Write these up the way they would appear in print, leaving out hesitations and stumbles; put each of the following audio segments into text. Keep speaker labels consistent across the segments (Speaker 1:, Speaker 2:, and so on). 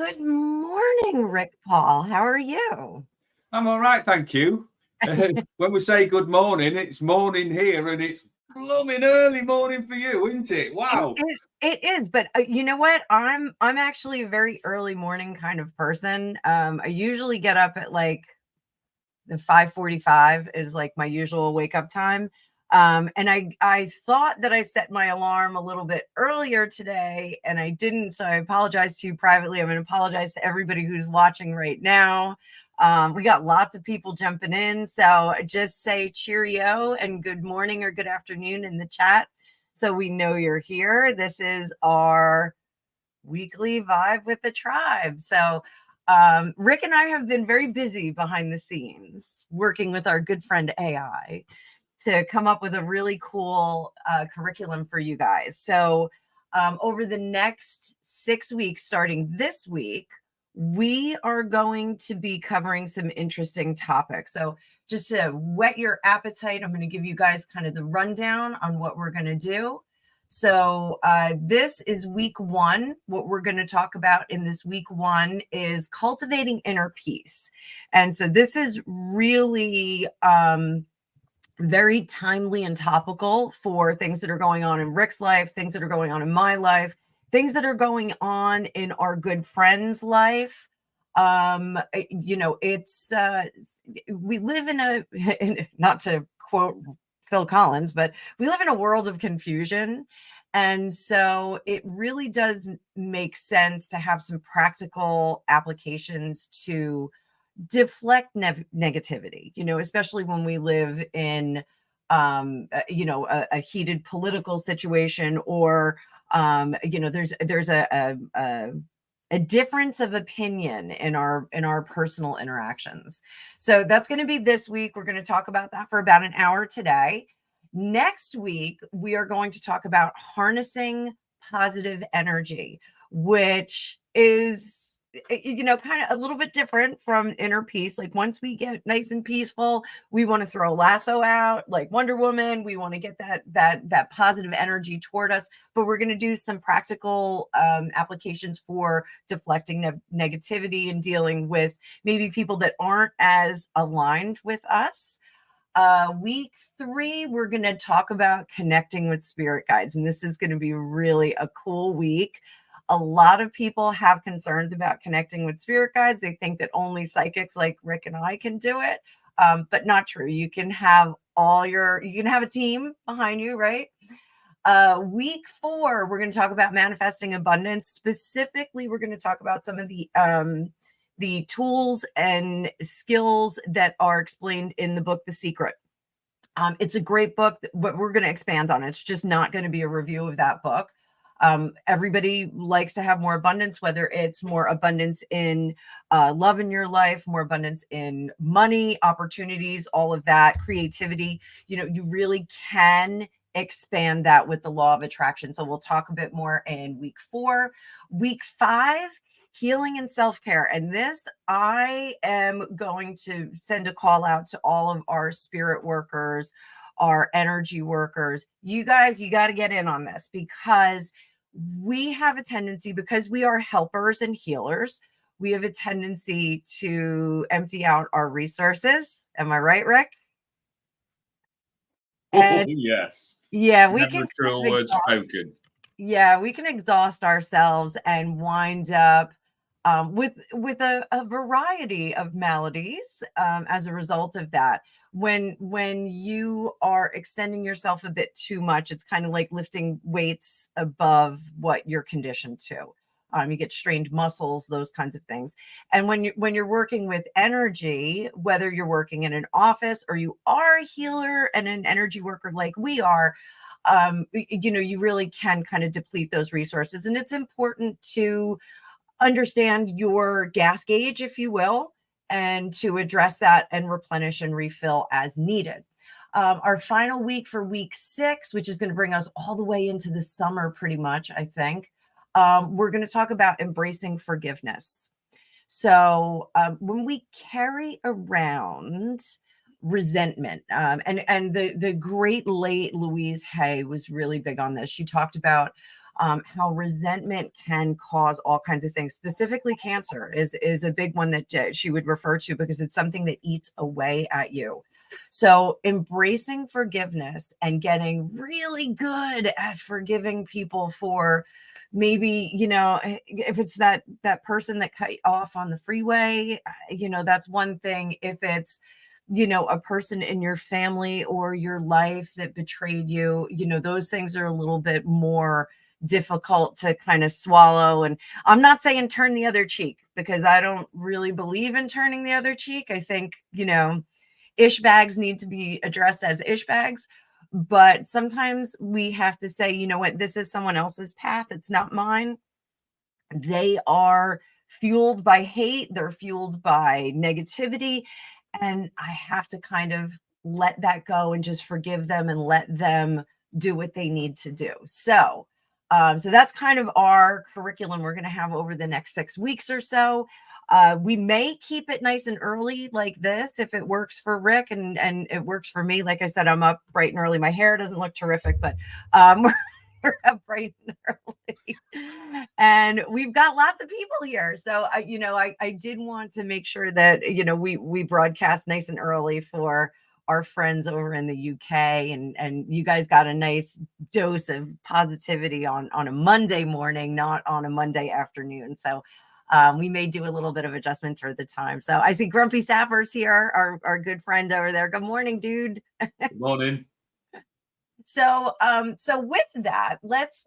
Speaker 1: Good morning, Rick Paul. How are you?
Speaker 2: I'm all right, thank you. When we say good morning, it's morning here, and it's blooming early morning for you, isn't it?
Speaker 1: It,
Speaker 2: Wow.
Speaker 1: it, it is, but you know what? I'm actually a very early morning kind of person. I usually get up at like the 5:45 is like my usual wake up time. And I thought that I set my alarm a little bit earlier today, and I didn't. So I apologize to you privately. I'm going to apologize to everybody who's watching right now. We got lots of people jumping in, so just say cheerio and good morning or good afternoon in the chat, so we know you're here. This is our weekly vibe with the tribe. So Rick and I have been very busy behind the scenes working with our good friend AI to come up with a really cool curriculum for you guys. So over the next 6 weeks, starting this week, we are going to be covering some interesting topics. So just to whet your appetite, I'm going to give you guys kind of the rundown on what we're going to do. So this is week one. What we're going to talk about in this week one is cultivating inner peace. And so this is really very timely and topical for things that are going on in Rick's life, things that are going on in my life, things that are going on in our good friend's life. It's we live in not to quote Phil Collins, but we live in a world of confusion. And so it really does make sense to have some practical applications to deflect negativity, especially when we live in, a heated political situation, or, there's a difference of opinion in our personal interactions. So that's going to be this week. We're going to talk about that for about an hour today. Next week, we are going to talk about harnessing positive energy, which is kind of a little bit different from inner peace. Like once we get nice and peaceful, we want to throw a lasso out like Wonder Woman. We want to get that positive energy toward us, but we're going to do some practical applications for deflecting negativity and dealing with maybe people that aren't as aligned with us. Week 3, we're going to talk about connecting with spirit guides, and this is going to be really a cool week. A lot of people have concerns about connecting with spirit guides. They think that only psychics like Rick and I can do it, but not true. You can have a team behind you, right? Week 4, we're going to talk about manifesting abundance. Specifically, we're going to talk about some of the tools and skills that are explained in the book, The Secret. It's a great book, but we're going to expand on it. It's just not going to be a review of that book. Everybody likes to have more abundance, whether it's more abundance in love in your life, more abundance in money, opportunities, all of that, creativity. You really can expand that with the law of attraction. So we'll talk a bit more in week 4. Week 5, healing and self-care. And this, I am going to send a call out to all of our spirit workers, our energy workers. You guys, you got to get in on this, because we have a tendency, because we are helpers and healers, we have a tendency to empty out our resources. Am I right, Rick?
Speaker 2: And yes.
Speaker 1: Yeah, we
Speaker 2: Never
Speaker 1: can
Speaker 2: a true word spoken.
Speaker 1: Yeah, we can exhaust ourselves and wind up with a variety of maladies as a result of that. When you are extending yourself a bit too much, it's kind of like lifting weights above what you're conditioned to. You get strained muscles, those kinds of things. And when you're working with energy, whether you're working in an office or you are a healer and an energy worker like we are, you really can kind of deplete those resources. And it's important to understand your gas gauge, if you will, and to address that and replenish and refill as needed. Our final week for week 6, which is going to bring us all the way into the summer, pretty much, I think, we're going to talk about embracing forgiveness. So when we carry around resentment, and the great late Louise Hay was really big on this. She talked about how resentment can cause all kinds of things. Specifically, cancer is a big one that she would refer to, because it's something that eats away at you. So embracing forgiveness and getting really good at forgiving people for maybe, if it's that person that cut you off on the freeway, that's one thing. If it's, a person in your family or your life that betrayed you, those things are a little bit more difficult to kind of swallow. And I'm not saying turn the other cheek, because I don't really believe in turning the other cheek. I think, ish bags need to be addressed as ish bags. But sometimes we have to say, you know what, this is someone else's path. It's not mine. They are fueled by hate. They're fueled by negativity. And I have to kind of let that go and just forgive them and let them do what they need to do. So that's kind of our curriculum we're going to have over the next 6 weeks or so. We may keep it nice and early like this if it works for Rick and it works for me. Like I said, I'm up bright and early. My hair doesn't look terrific, but we're up bright and early. And we've got lots of people here. So, I did want to make sure that, we broadcast nice and early for our friends over in the UK, and you guys got a nice dose of positivity on a Monday morning, not on a Monday afternoon. So we may do a little bit of adjustments for the time. So I see Grumpy Sappers here, our good friend over there. Good morning, dude.
Speaker 2: Good morning.
Speaker 1: So with that, let's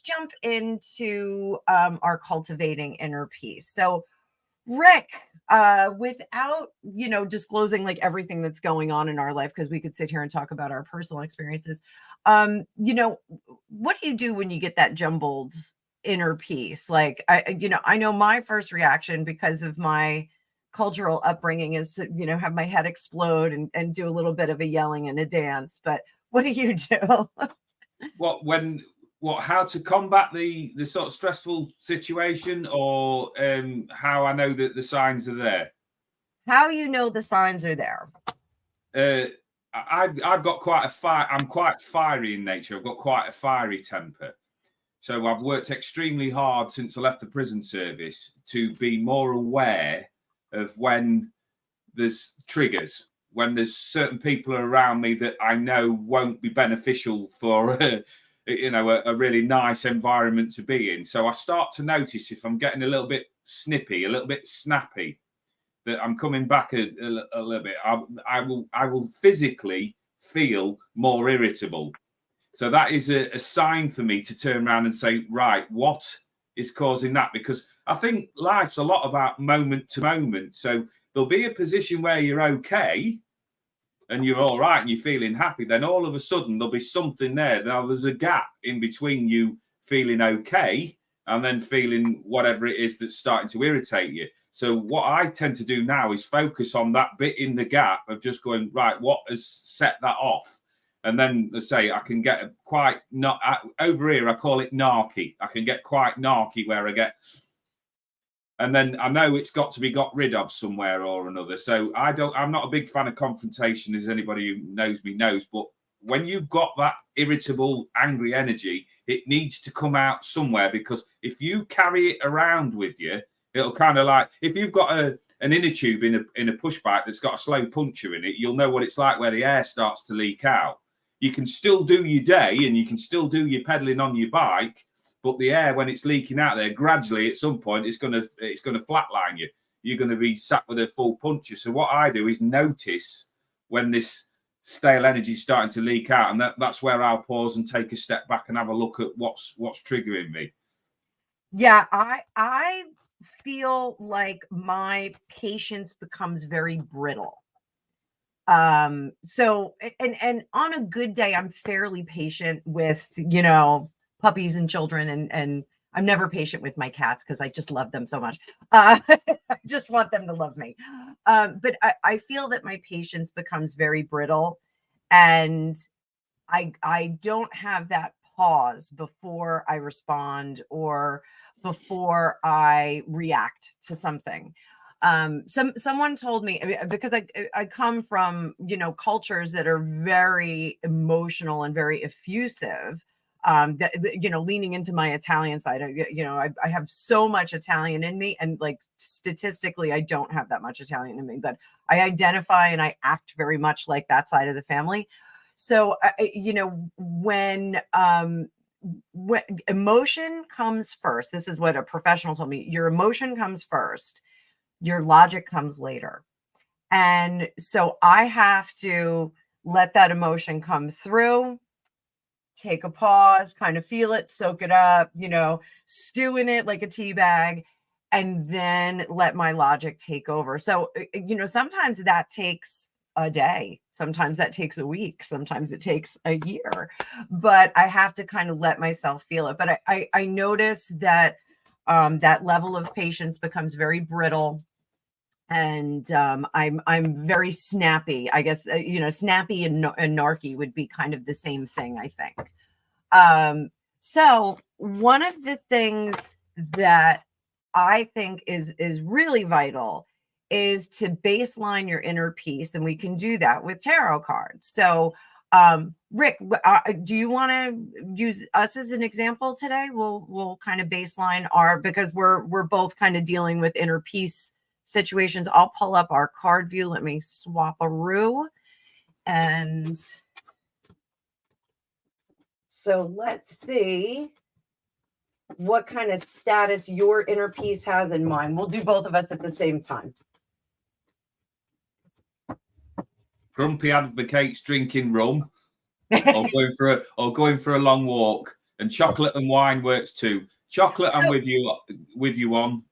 Speaker 1: jump into our cultivating inner peace. So Rick, without, disclosing like everything that's going on in our life, because we could sit here and talk about our personal experiences. What do you do when you get that jumbled inner peace? Like, I know my first reaction, because of my cultural upbringing, is to, have my head explode and do a little bit of a yelling and a dance. But what do you do?
Speaker 2: How to combat the sort of stressful situation, or how I know that the signs are there?
Speaker 1: How you know the signs are there?
Speaker 2: I've got I'm quite fiery in nature. I've got quite a fiery temper. So I've worked extremely hard since I left the prison service to be more aware of when there's triggers, when there's certain people around me that I know won't be beneficial for a really nice environment to be in. So I start to notice if I'm getting a little bit snippy, a little bit snappy, that I'm coming back a little bit. I will physically feel more irritable. So that is a sign for me to turn around and say, right, what is causing that? Because I think life's a lot about moment to moment. So there'll be a position where you're okay and you're all right and you're feeling happy. Then all of a sudden there'll be something there. Now there's a gap in between you feeling okay and then feeling whatever it is that's starting to irritate you. So what I tend to do now is focus on that bit in the gap of just going, right, what has set that off? And then, let's say, I can get quite, not over here, I call it narky. I can get quite narky where I get, and then I know it's got to be got rid of somewhere or another. So I'm not a big fan of confrontation, as anybody who knows me knows, but when you've got that irritable, angry energy, it needs to come out somewhere, because if you carry it around with you, it'll kind of like, if you've got an inner tube in a push bike that's got a slow puncture in it, you'll know what it's like where the air starts to leak out. You can still do your day and you can still do your pedaling on your bike, but the air, when it's leaking out there, gradually at some point it's going to flatline you. You're going to be sat with a full puncture. So what I do is notice when this stale energy is starting to leak out, and that's where I'll pause and take a step back and have a look at what's triggering me.
Speaker 1: Yeah, I feel like my patience becomes very brittle. So and on a good day, I'm fairly patient with, puppies and children, and I'm never patient with my cats because I just love them so much. I just want them to love me. But I feel that my patience becomes very brittle, and I don't have that pause before I respond or before I react to something. Someone told me, because I come from, cultures that are very emotional and very effusive. leaning into my Italian side. I have so much Italian in me, and like statistically, I don't have that much Italian in me, but I identify and I act very much like that side of the family. So, when emotion comes first, this is what a professional told me, your emotion comes first, your logic comes later. And so I have to let that emotion come through, take a pause, kind of feel it, soak it up, stew in it like a tea bag, and then let my logic take over. So, sometimes that takes a day, sometimes that takes a week, sometimes it takes a year, but I have to kind of let myself feel it. But I notice that that level of patience becomes very brittle, and I'm very snappy. I guess snappy and narky would be kind of the same thing, I think. So one of the things that I think is really vital is to baseline your inner peace, and we can do that with tarot cards. So, Rick, do you want to use us as an example today? We'll kind of baseline because we're both kind of dealing with inner peace situations. I'll pull up our card view. Let me swap a roux, and so let's see what kind of status your inner peace has in mind. We'll do both of us at the same time.
Speaker 2: Grumpy advocates drinking rum or going for a long walk, and chocolate and wine works too. Chocolate, I'm with you on.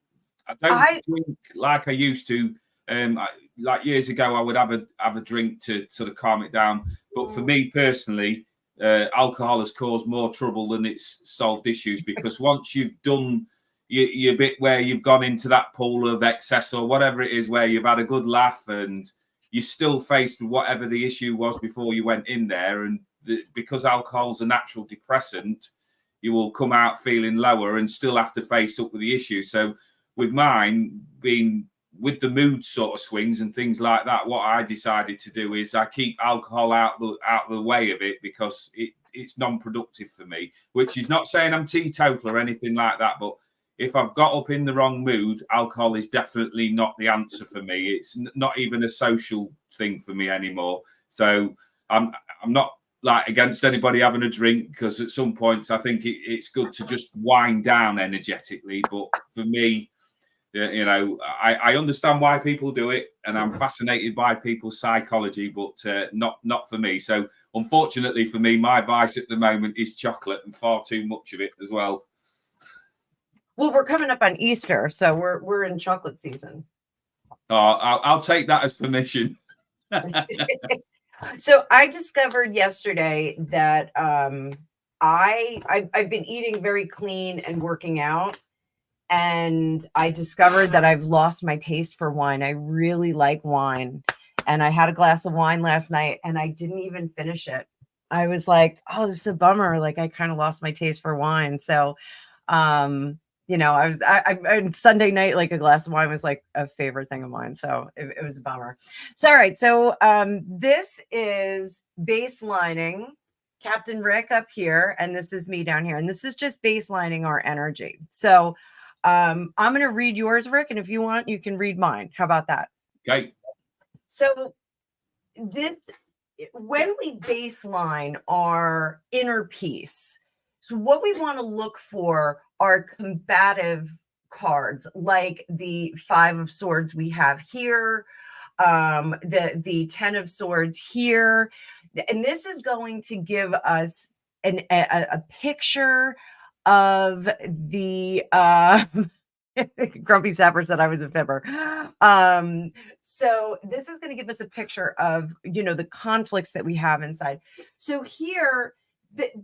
Speaker 2: I don't drink like I used to. Like years ago, I would have a drink to sort of calm it down. But for me personally, alcohol has caused more trouble than it's solved issues, because once you've done your bit where you've gone into that pool of excess or whatever it is, where you've had a good laugh and you're still faced with whatever the issue was before you went in there, and because alcohol's a natural depressant, you will come out feeling lower and still have to face up with the issue. So with mine being with the mood sort of swings and things like that, what I decided to do is I keep alcohol out the way of it, because it's non-productive for me, which is not saying I'm teetotal or anything like that. But if I've got up in the wrong mood, alcohol is definitely not the answer for me. It's not even a social thing for me anymore. So I'm not like against anybody having a drink, because at some points I think it's good to just wind down energetically. But for me, I understand why people do it, and I'm fascinated by people's psychology, but not for me. So unfortunately for me, my vice at the moment is chocolate, and far too much of it as well.
Speaker 1: Well, we're coming up on Easter, so we're in chocolate season.
Speaker 2: I'll take that as permission.
Speaker 1: So I discovered yesterday that I've been eating very clean and working out, and I discovered that I've lost my taste for wine. I really like wine, and I had a glass of wine last night, and I didn't even finish it. I was like, oh, this is a bummer. Like, I kind of lost my taste for wine. So, I Sunday night, like a glass of wine was like a favorite thing of mine. So it was a bummer. So, all right. So this is baselining Captain Rick up here, and this is me down here. And this is just baselining our energy. So I'm going to read yours, Rick. And if you want, you can read mine. How about that?
Speaker 2: Okay.
Speaker 1: So when we baseline our inner peace, so what we want to look for are combative cards, like the 5 of Swords we have here, the 10 of Swords here. And this is going to give us a picture of the Grumpy Sapper said I was a fibber. So this is going to give us a picture of, the conflicts that we have inside. So here,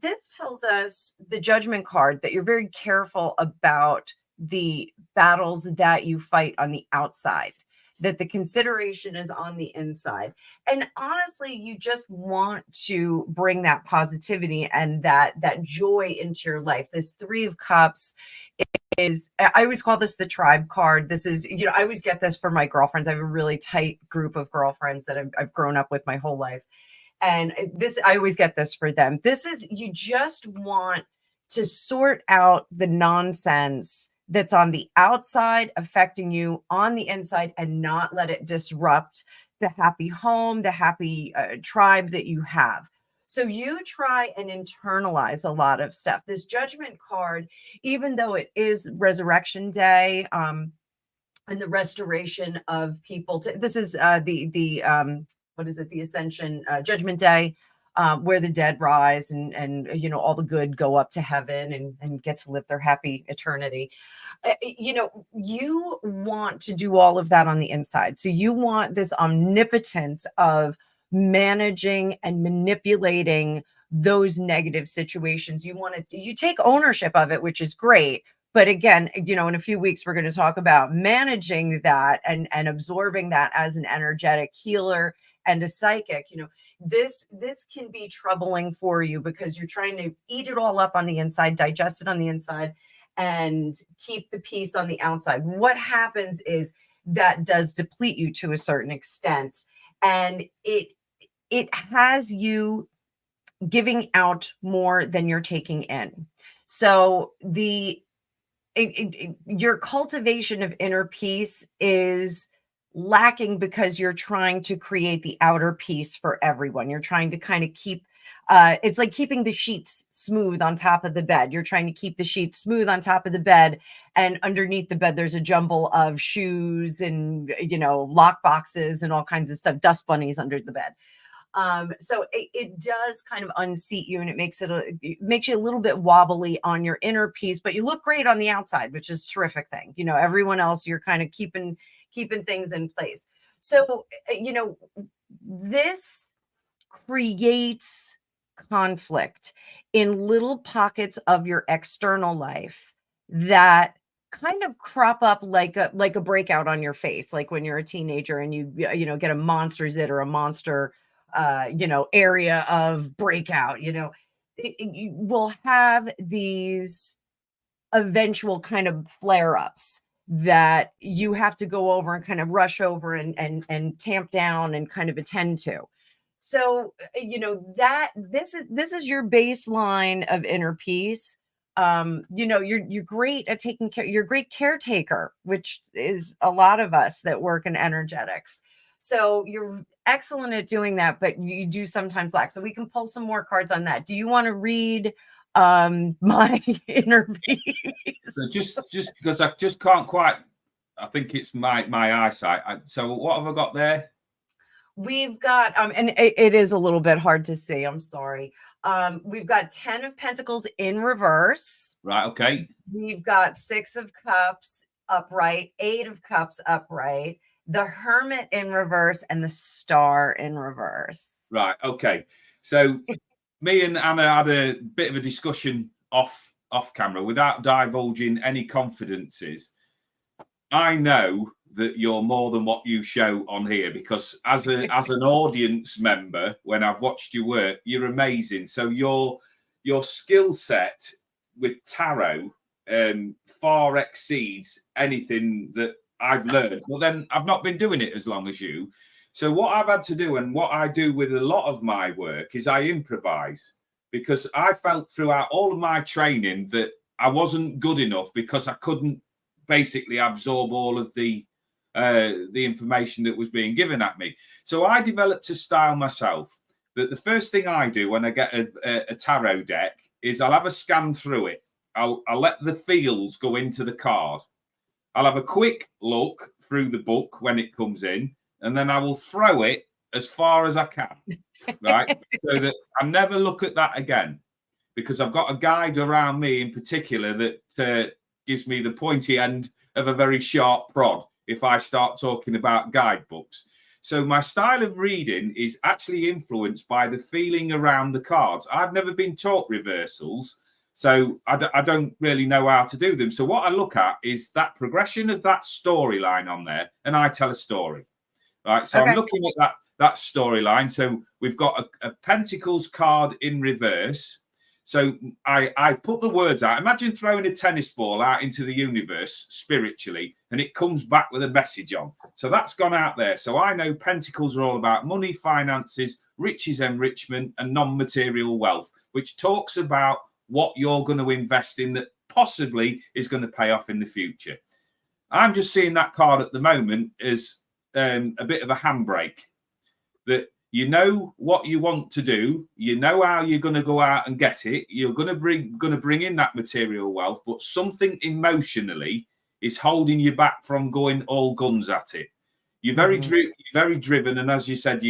Speaker 1: this tells us, the Judgment card, that you're very careful about the battles that you fight on the outside, that the consideration is on the inside. And honestly, you just want to bring that positivity and that joy into your life. This 3 of Cups is, I always call this the tribe card. This is, I always get this for my girlfriends. I have a really tight group of girlfriends that I've grown up with my whole life. And this, I always get this for them. This is, you just want to sort out the nonsense that's on the outside affecting you on the inside and not let it disrupt the happy home, the happy tribe that you have. So you try and internalize a lot of stuff. This judgment card, even though it is Resurrection Day, and the restoration of people. This is the what is it? The Ascension, Judgment Day, where the dead rise and you know, all the good go up to heaven and get to live their happy eternity. You know, you want to do all of that on the inside. So you want this omnipotence of managing and manipulating those negative situations. You want to, you take ownership of it, which is great. But again, you know, in a few weeks, we're going to talk about managing that and absorbing that as an energetic healer and a psychic. You know, this can be troubling for you because you're trying to eat it all up on the inside, digest it on the inside, and keep the peace on the outside. What happens is that does deplete you to a certain extent, and it has you giving out more than you're taking in. So your cultivation of inner peace is lacking because you're trying to create the outer peace for everyone. You're trying to kind of keep it's like keeping the sheets smooth on top of the bed. You're trying to keep the sheets smooth on top of the bed, and underneath the bed there's a jumble of shoes and, you know, lock boxes and all kinds of stuff, dust bunnies under the bed. So it does kind of unseat you, and it makes you a little bit wobbly on your inner peace, but you look great on the outside, which is a terrific thing. You know, everyone else, you're kind of keeping things in place. So, you know, this creates conflict in little pockets of your external life that kind of crop up like a breakout on your face, like when you're a teenager and you know, get a monster zit or a monster you know, area of breakout. You know, you will have these eventual kind of flare-ups that you have to go over and kind of rush over and tamp down and kind of attend to. So, you know, that this is your baseline of inner peace. You know, you're great at taking care, you're a great caretaker, which is a lot of us that work in energetics. So you're excellent at doing that, but you do sometimes lack. So we can pull some more cards on that. Do you want to read my inner peace?
Speaker 2: So just because I just can't quite, I think it's my eyesight. So what have I got there?
Speaker 1: We've got and it is a little bit hard to see. I'm sorry. We've got 10 of Pentacles in reverse.
Speaker 2: Right. Okay.
Speaker 1: We've got 6 of Cups upright, 8 of Cups upright, the Hermit in reverse, and the Star in reverse.
Speaker 2: Right. Okay. So me and Anna had a bit of a discussion off camera without divulging any confidences. I know that you're more than what you show on here, because as an audience member, when I've watched your work, you're amazing. So your skill set with tarot far exceeds anything that I've learned. Well, then I've not been doing it as long as you. So what I've had to do, and what I do with a lot of my work, is I improvise, because I felt throughout all of my training that I wasn't good enough because I couldn't basically absorb all of the information that was being given at me. So I developed a style myself that the first thing I do when I get a tarot deck is I'll have a scan through it. I'll let the feels go into the card. I'll have a quick look through the book when it comes in, and then I will throw it as far as I can, right? So that I never look at that again, because I've got a guide around me in particular that gives me the pointy end of a very sharp prod if I start talking about guidebooks. So my style of reading is actually influenced by the feeling around the cards. I've never been taught reversals, so I don't really know how to do them. So what I look at is that progression of that storyline on there, and I tell a story, right? So okay. I'm looking at that storyline. So we've got a Pentacles card in reverse. So I put the words out. Imagine throwing a tennis ball out into the universe spiritually, and it comes back with a message on. So that's gone out there. So I know Pentacles are all about money, finances, riches, enrichment, and non-material wealth, which talks about what you're going to invest in that possibly is going to pay off in the future. I'm just seeing that card at the moment as a bit of a handbrake, that you know what you want to do, you know how you're going to go out and get it, you're going to bring in that material wealth, but something emotionally is holding you back from going all guns at it. You're very driven, and as you said,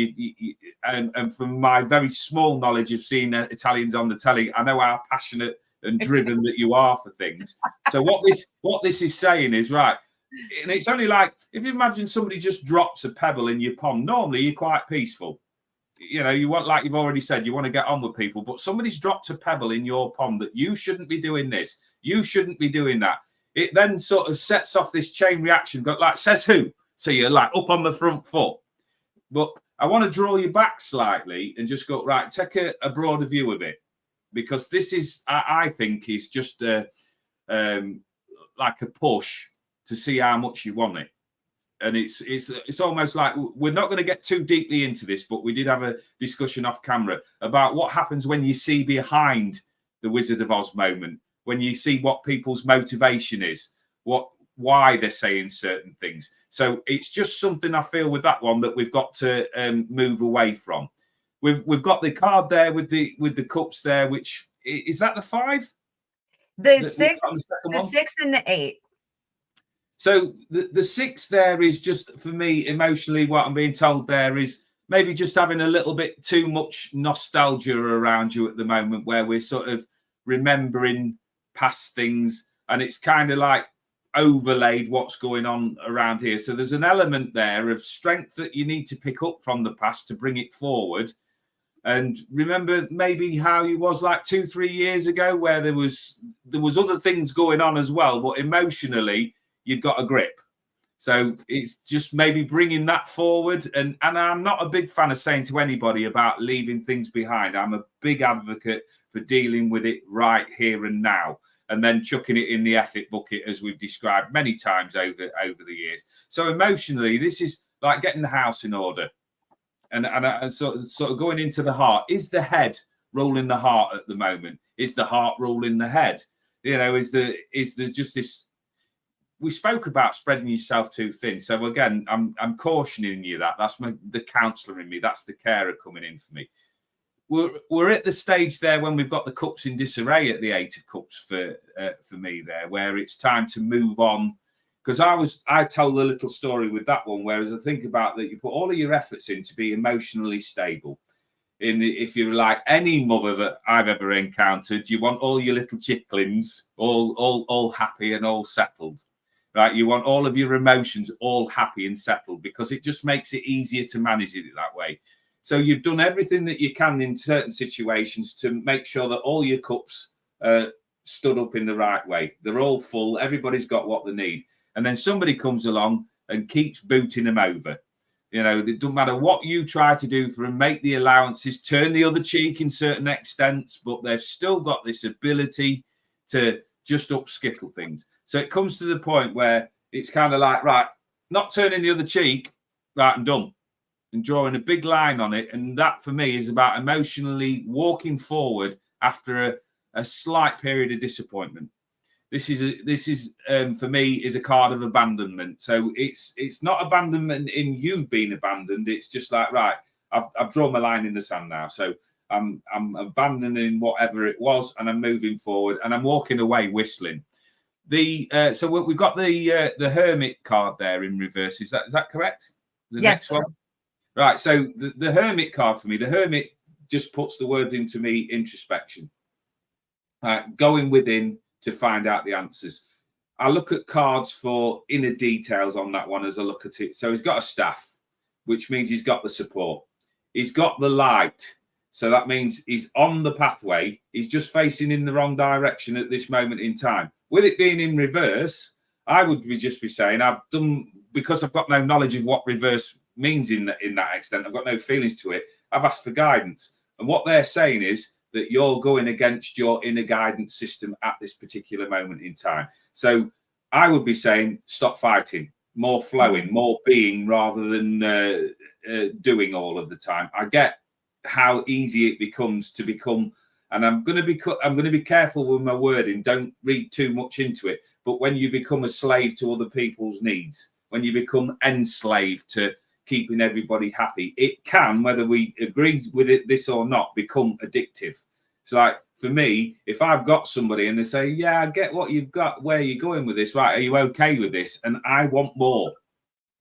Speaker 2: and from my very small knowledge of seeing Italians on the telly, I know how passionate and driven that you are for things. So what this is saying is, right, and it's only like, if you imagine somebody just drops a pebble in your pond, normally you're quite peaceful. You know, you want, like you've already said, you want to get on with people, but somebody's dropped a pebble in your pond that you shouldn't be doing this, you shouldn't be doing that. It then sort of sets off this chain reaction, but like, says who? So you're like up on the front foot. But I want to draw you back slightly and just go, right, take a broader view of it, because this is, I think, is just like a push to see how much you want it. And it's almost like, we're not going to get too deeply into this, but we did have a discussion off camera about what happens when you see behind the Wizard of Oz moment, when you see what people's motivation is, why they're saying certain things. So it's just something I feel with that one that we've got to move away from. We've got the card there with the cups there, which is that the 5?
Speaker 1: The 6 and the 8.
Speaker 2: So the 6 there is just, for me, emotionally, what I'm being told there is maybe just having a little bit too much nostalgia around you at the moment, where we're sort of remembering past things, and it's kind of like overlaid what's going on around here. So there's an element there of strength that you need to pick up from the past to bring it forward. And remember maybe how you was like 2-3 years ago, where there was other things going on as well, but emotionally you've got a grip. So it's just maybe bringing that forward. And I'm not a big fan of saying to anybody about leaving things behind. I'm a big advocate for dealing with it right here and now, and then chucking it in the effort bucket, as we've described many times over the years. So emotionally, this is like getting the house in order, and sort of going into the heart. Is the head ruling the heart at the moment? Is the heart ruling the head? You know, is there just this? We spoke about spreading yourself too thin. So again, I'm cautioning you that. That's the counsellor in me. That's the carer coming in for me. We're at the stage there when we've got the cups in disarray at the 8 of Cups for me there, where it's time to move on. Because I told a little story with that one, whereas I think about that, you put all of your efforts in to be emotionally stable. If you're like any mother that I've ever encountered, you want all your little chicklings all happy and all settled, right? You want all of your emotions all happy and settled, because it just makes it easier to manage it that way. So you've done everything that you can in certain situations to make sure that all your cups stood up in the right way. They're all full. Everybody's got what they need. And then somebody comes along and keeps booting them over. You know, it doesn't matter what you try to do for them, make the allowances, turn the other cheek in certain extents, but they've still got this ability to just upskittle things. So it comes to the point where it's kind of like, right, not turning the other cheek, right, I'm done. And drawing a big line on it. And that for me is about emotionally walking forward after a slight period of disappointment. This is for me is a card of abandonment. So it's not abandonment in you being abandoned. It's just like, right, I've drawn my line in the sand now. So I'm abandoning whatever it was, and I'm moving forward, and I'm walking away whistling. So we've got the Hermit card there in reverse. Is that correct?
Speaker 1: Yes.
Speaker 2: Next one. Right, so the Hermit card for me, the Hermit just puts the words into me, introspection. Going within to find out the answers. I look at cards for inner details on that one as I look at it. So he's got a staff, which means he's got the support. He's got the light. So that means he's on the pathway. He's just facing in the wrong direction at this moment in time. With it being in reverse, I would just be saying, because I've got no knowledge of what reverse means in that extent, I've got no feelings to it, I've asked for guidance. And what they're saying is, that you're going against your inner guidance system at this particular moment in time. So I would be saying, stop fighting, more flowing, more being, rather than doing all of the time. I get how easy it becomes to become, and I'm going to be careful with my wording. Don't read too much into it. But when you become a slave to other people's needs, when you become enslaved to keeping everybody happy, it can, whether we agree with it, this or not, become addictive. So like for me, if I've got somebody and they say, yeah, I get what you've got, where you're going with this, right? Are you okay with this? And I want more.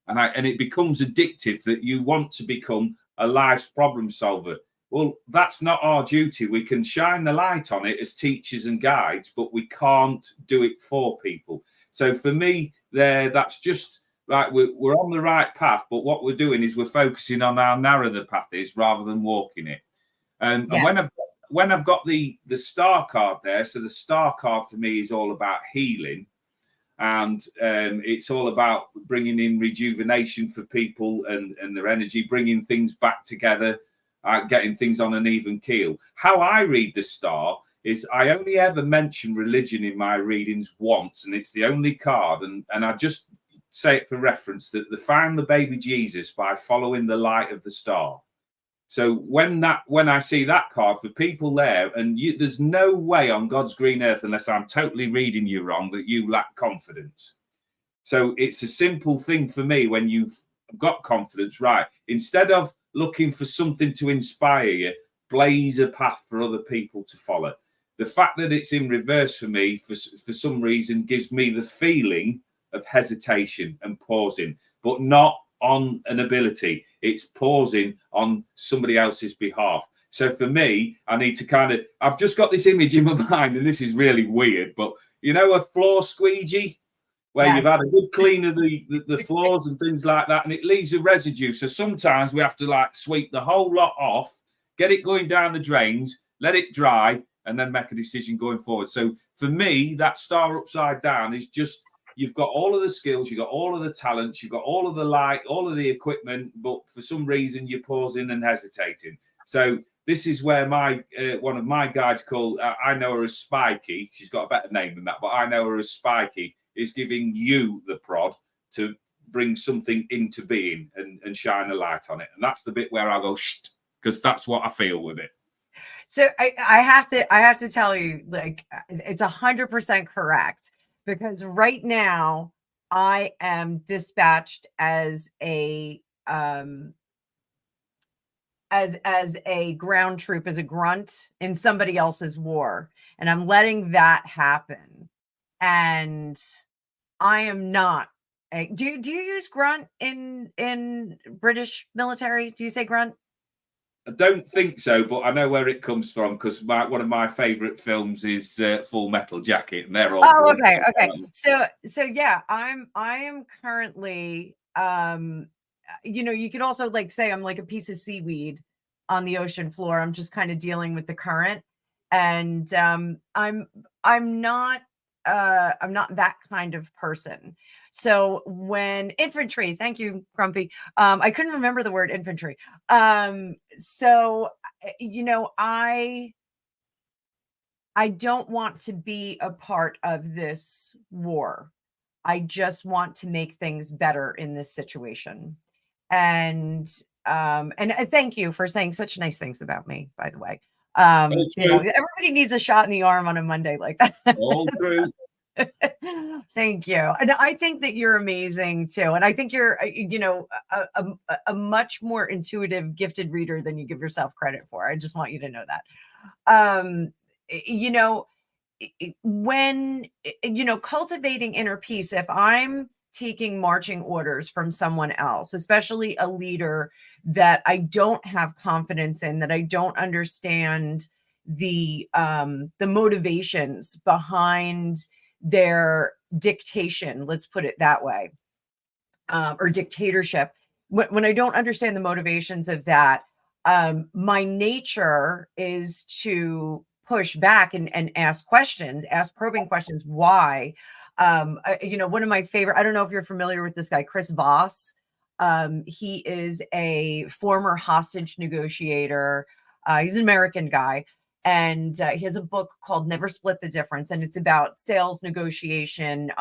Speaker 2: And it becomes addictive, that you want to become a life's problem solver. Well, that's not our duty. We can shine the light on it as teachers and guides, but we can't do it for people. So for me, that's just right. We're on the right path, but what we're doing is we're focusing on how narrow the path is rather than walking it. And when I've got the star card there, so the star card for me is all about healing. And it's all about bringing in rejuvenation for people and their energy, bringing things back together, getting things on an even keel. How I read the star is I only ever mention religion in my readings once, and it's the only card. And I just say it for reference, that they found the baby Jesus by following the light of the star. So when I see that card for people there, and there's no way on God's green earth, unless I'm totally reading you wrong, that you lack confidence. So it's a simple thing for me when you've got confidence, right? Instead of looking for something to inspire you, blaze a path for other people to follow. The fact that it's in reverse for me, for some reason, gives me the feeling of hesitation and pausing, but not on an ability. It's pausing on somebody else's behalf. So for me, I need to I've just got this image in my mind, and this is really weird, but you know, a floor squeegee, where you've had a good clean of the floors and things like that, and it leaves a residue. So sometimes we have to like sweep the whole lot off, get it going down the drains, let it dry, and then make a decision going forward. So for me, that star upside down is just, you've got all of the skills, you've got all of the talents, you've got all of the light, all of the equipment, but for some reason you're pausing and hesitating. So this is where my one of my guides called, I know her as Spiky, she's got a better name than that, but I know her as Spiky, is giving you the prod to bring something into being and shine a light on it. And that's the bit where I go, shh, because that's what I feel with it.
Speaker 1: So I have to tell you, like, it's 100% correct, because right now I am dispatched as a ground troop, as a grunt in somebody else's war, and I'm letting that happen. And I am not. Do you use grunt in British military? Do you say grunt?
Speaker 2: I don't think so, but I know where it comes from, because one of my favorite films is Full Metal Jacket, and they're all.
Speaker 1: Oh, okay. So yeah, I am currently, you could also like say I'm like a piece of seaweed on the ocean floor. I'm just kind of dealing with the current, and I'm not that kind of person. So when infantry, thank you, Grumpy. I couldn't remember the word infantry. So I don't want to be a part of this war. I just want to make things better in this situation. And thank you for saying such nice things about me, by the way. Everybody needs a shot in the arm on a Monday like that.
Speaker 2: All true.
Speaker 1: Thank you. And I think that you're amazing too. And I think you're, a much more intuitive, gifted reader than you give yourself credit for. I just want you to know that. When, cultivating inner peace, if I'm taking marching orders from someone else, especially a leader that I don't have confidence in, that I don't understand the motivations behind their dictation, let's put it that way, or dictatorship, when I don't understand the motivations of that, my nature is to push back and ask questions, ask probing questions. Why? One of my favorite, I don't know if you're familiar with this guy, Chris Voss. He is a former hostage negotiator. He's an American guy. And he has a book called Never Split the Difference, and it's about sales negotiation,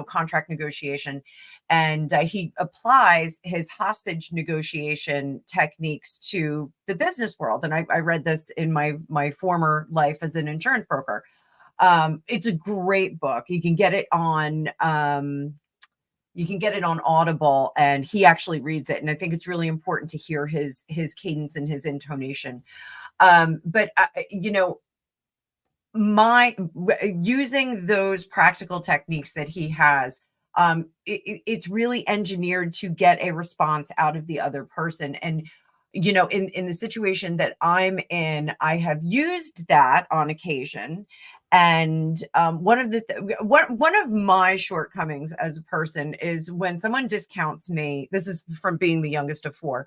Speaker 1: contract negotiation. And he applies his hostage negotiation techniques to the business world. And I read this in my former life as an insurance broker. It's a great book. You can get it on Audible, and he actually reads it. And I think it's really important to hear his cadence and his intonation. But using those practical techniques that he has, it's really engineered to get a response out of the other person. And in the situation that I'm in, I have used that on occasion. And one of my shortcomings as a person is when someone discounts me. This is from being the youngest of four.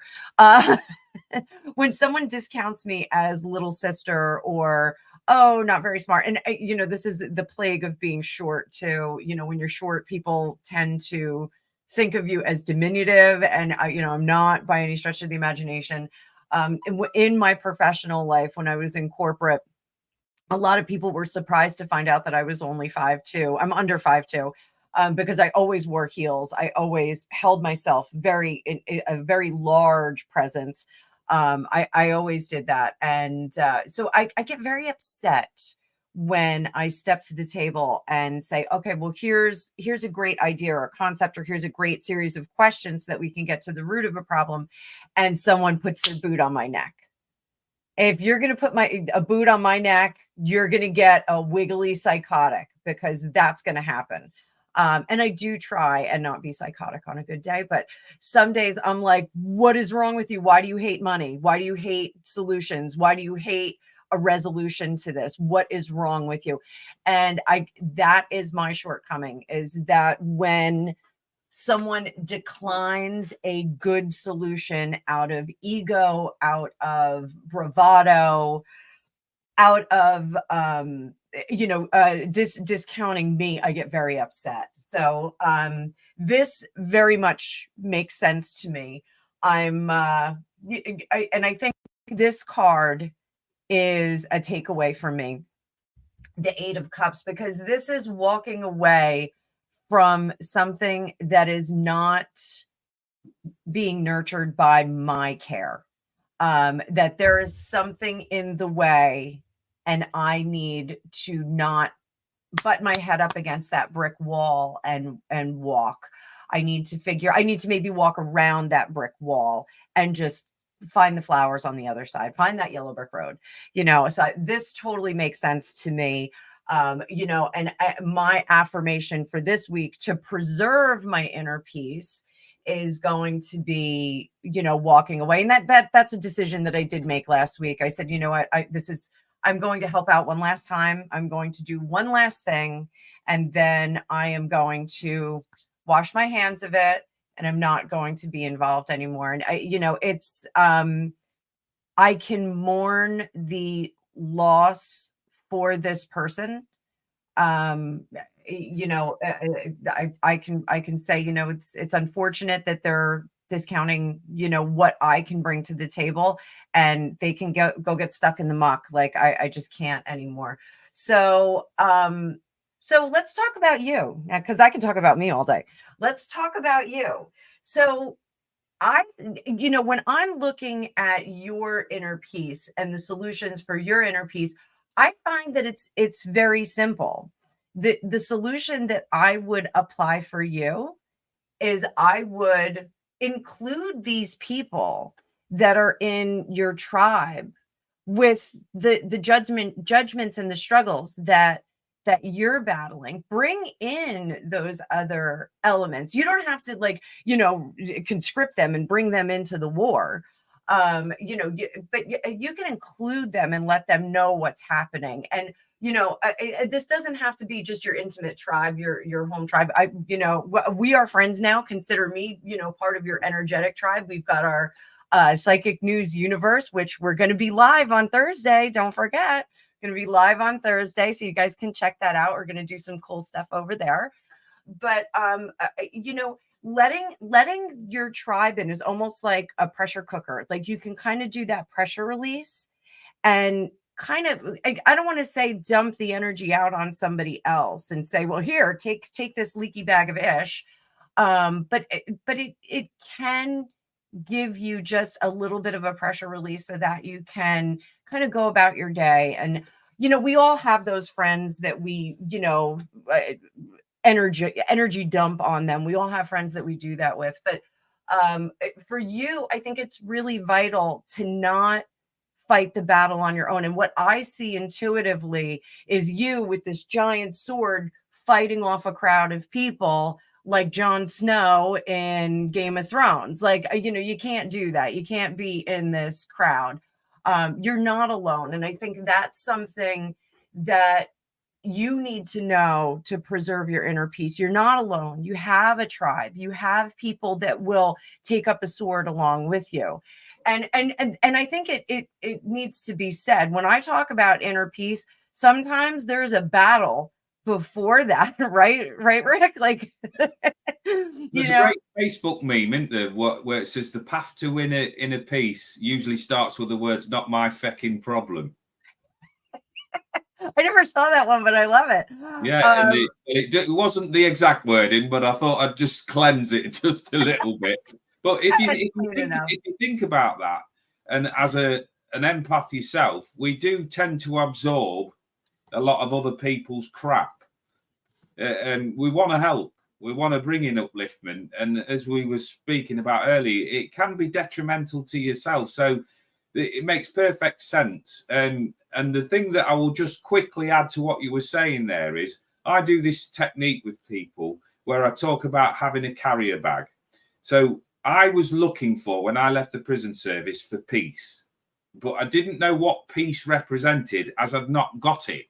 Speaker 1: When someone discounts me as little sister, or oh, not very smart. And this is the plague of being short too. When you're short, people tend to think of you as diminutive, and I'm not by any stretch of the imagination. In my professional life, when I was in corporate, a lot of people were surprised to find out that I was only 5'2". I'm under 5'2". Because I always wore heels. I always held myself in a very large presence. I always did that. And so I get very upset when I step to the table and say, okay, well, here's a great idea or a concept, or here's a great series of questions that we can get to the root of a problem. And someone puts their boot on my neck. If you're going to put a boot on my neck, you're going to get a wiggly psychotic, because that's going to happen. And I do try and not be psychotic on a good day, but some days I'm like, what is wrong with you? Why do you hate money? Why do you hate solutions? Why do you hate a resolution to this? What is wrong with you? And that is my shortcoming, is that when someone declines a good solution out of ego, out of bravado, out of discounting me, I get very upset. So this very much makes sense to me. And I think this card is a takeaway for me, the Eight of Cups, because this is walking away from something that is not being nurtured by my care. That there is something in the way, and I need to not butt my head up against that brick wall and walk. I need to maybe walk around that brick wall and just find the flowers on the other side, find that yellow brick road. So this totally makes sense to me. My affirmation for this week to preserve my inner peace is going to be, walking away. And that's a decision that I did make last week. I said, you know what, I'm going to help out one last time. I'm going to do one last thing, and then I am going to wash my hands of it, and I'm not going to be involved anymore. And I can mourn the loss for this person. I can say, it's unfortunate that they're discounting, what I can bring to the table, and they can go get stuck in the muck. Like I just can't anymore. So let's talk about you, because I can talk about me all day. Let's talk about you. So when I'm looking at your inner peace and the solutions for your inner peace, I find that it's very simple. The solution that I would apply for you is I would include these people that are in your tribe with the judgments and the struggles that you're battling. Bring in those other elements. You don't have to conscript them and bring them into the war. But you can include them and let them know what's happening. And this doesn't have to be just your intimate tribe, your home tribe. We are friends now. Consider me, part of your energetic tribe. We've got our Psychic News Universe, which we're going to be live on Thursday. Don't forget, going to be live on Thursday, so you guys can check that out. We're going to do some cool stuff over there. But letting your tribe in is almost like a pressure cooker. Like you can kind of do that pressure release, and kind of, I don't want to say dump the energy out on somebody else and say, well, here, take this leaky bag of ish. But it can give you just a little bit of a pressure release so that you can kind of go about your day. And, we all have those friends that we, energy dump on them. We all have friends that we do that with. But for you, I think it's really vital to not fight the battle on your own. And what I see intuitively is you with this giant sword fighting off a crowd of people like Jon Snow in Game of Thrones. Like, you can't do that. You can't be in this crowd. You're not alone. And I think that's something that you need to know to preserve your inner peace. You're not alone. You have a tribe. You have people that will take up a sword along with you. And I think it needs to be said, when I talk about inner peace, sometimes there's a battle before that, right, Rick? Like,
Speaker 2: there's a great Facebook meme, isn't there, where it says the path to inner peace usually starts with the words, "Not my fecking problem."
Speaker 1: I never saw that one, but I love it.
Speaker 2: Yeah, and it wasn't the exact wording, but I thought I'd just cleanse it just a little bit. But if you think about that, and as an empath yourself, we do tend to absorb a lot of other people's crap. And we want to help. We want to bring in upliftment. And as we were speaking about earlier, it can be detrimental to yourself. So it makes perfect sense. And the thing that I will just quickly add to what you were saying there is, I do this technique with people where I talk about having a carrier bag. So I was looking for, when I left the prison service, for peace, but I didn't know what peace represented, as I'd not got it.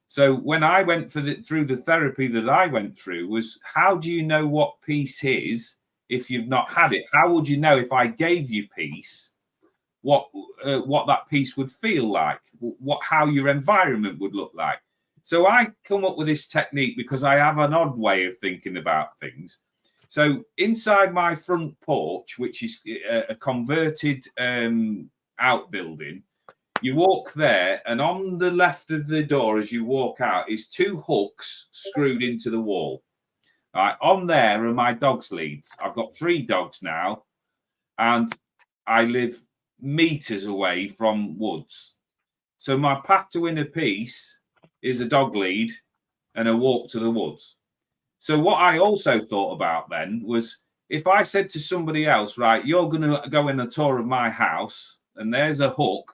Speaker 2: So when I went through the therapy that I went through, was, how do you know what peace is if you've not had it? How would you know, if I gave you peace, what that peace would feel like, how your environment would look like? So I come up with this technique because I have an odd way of thinking about things. So inside my front porch, which is a converted outbuilding, you walk there, and on the left of the door as you walk out is 2 hooks screwed into the wall. All right, on there are my dog's leads. I've got 3 dogs now, and I live meters away from woods. So my path to inner peace is a dog lead and a walk to the woods. So what I also thought about then was, if I said to somebody else, right, you're going to go in a tour of my house, and there's a hook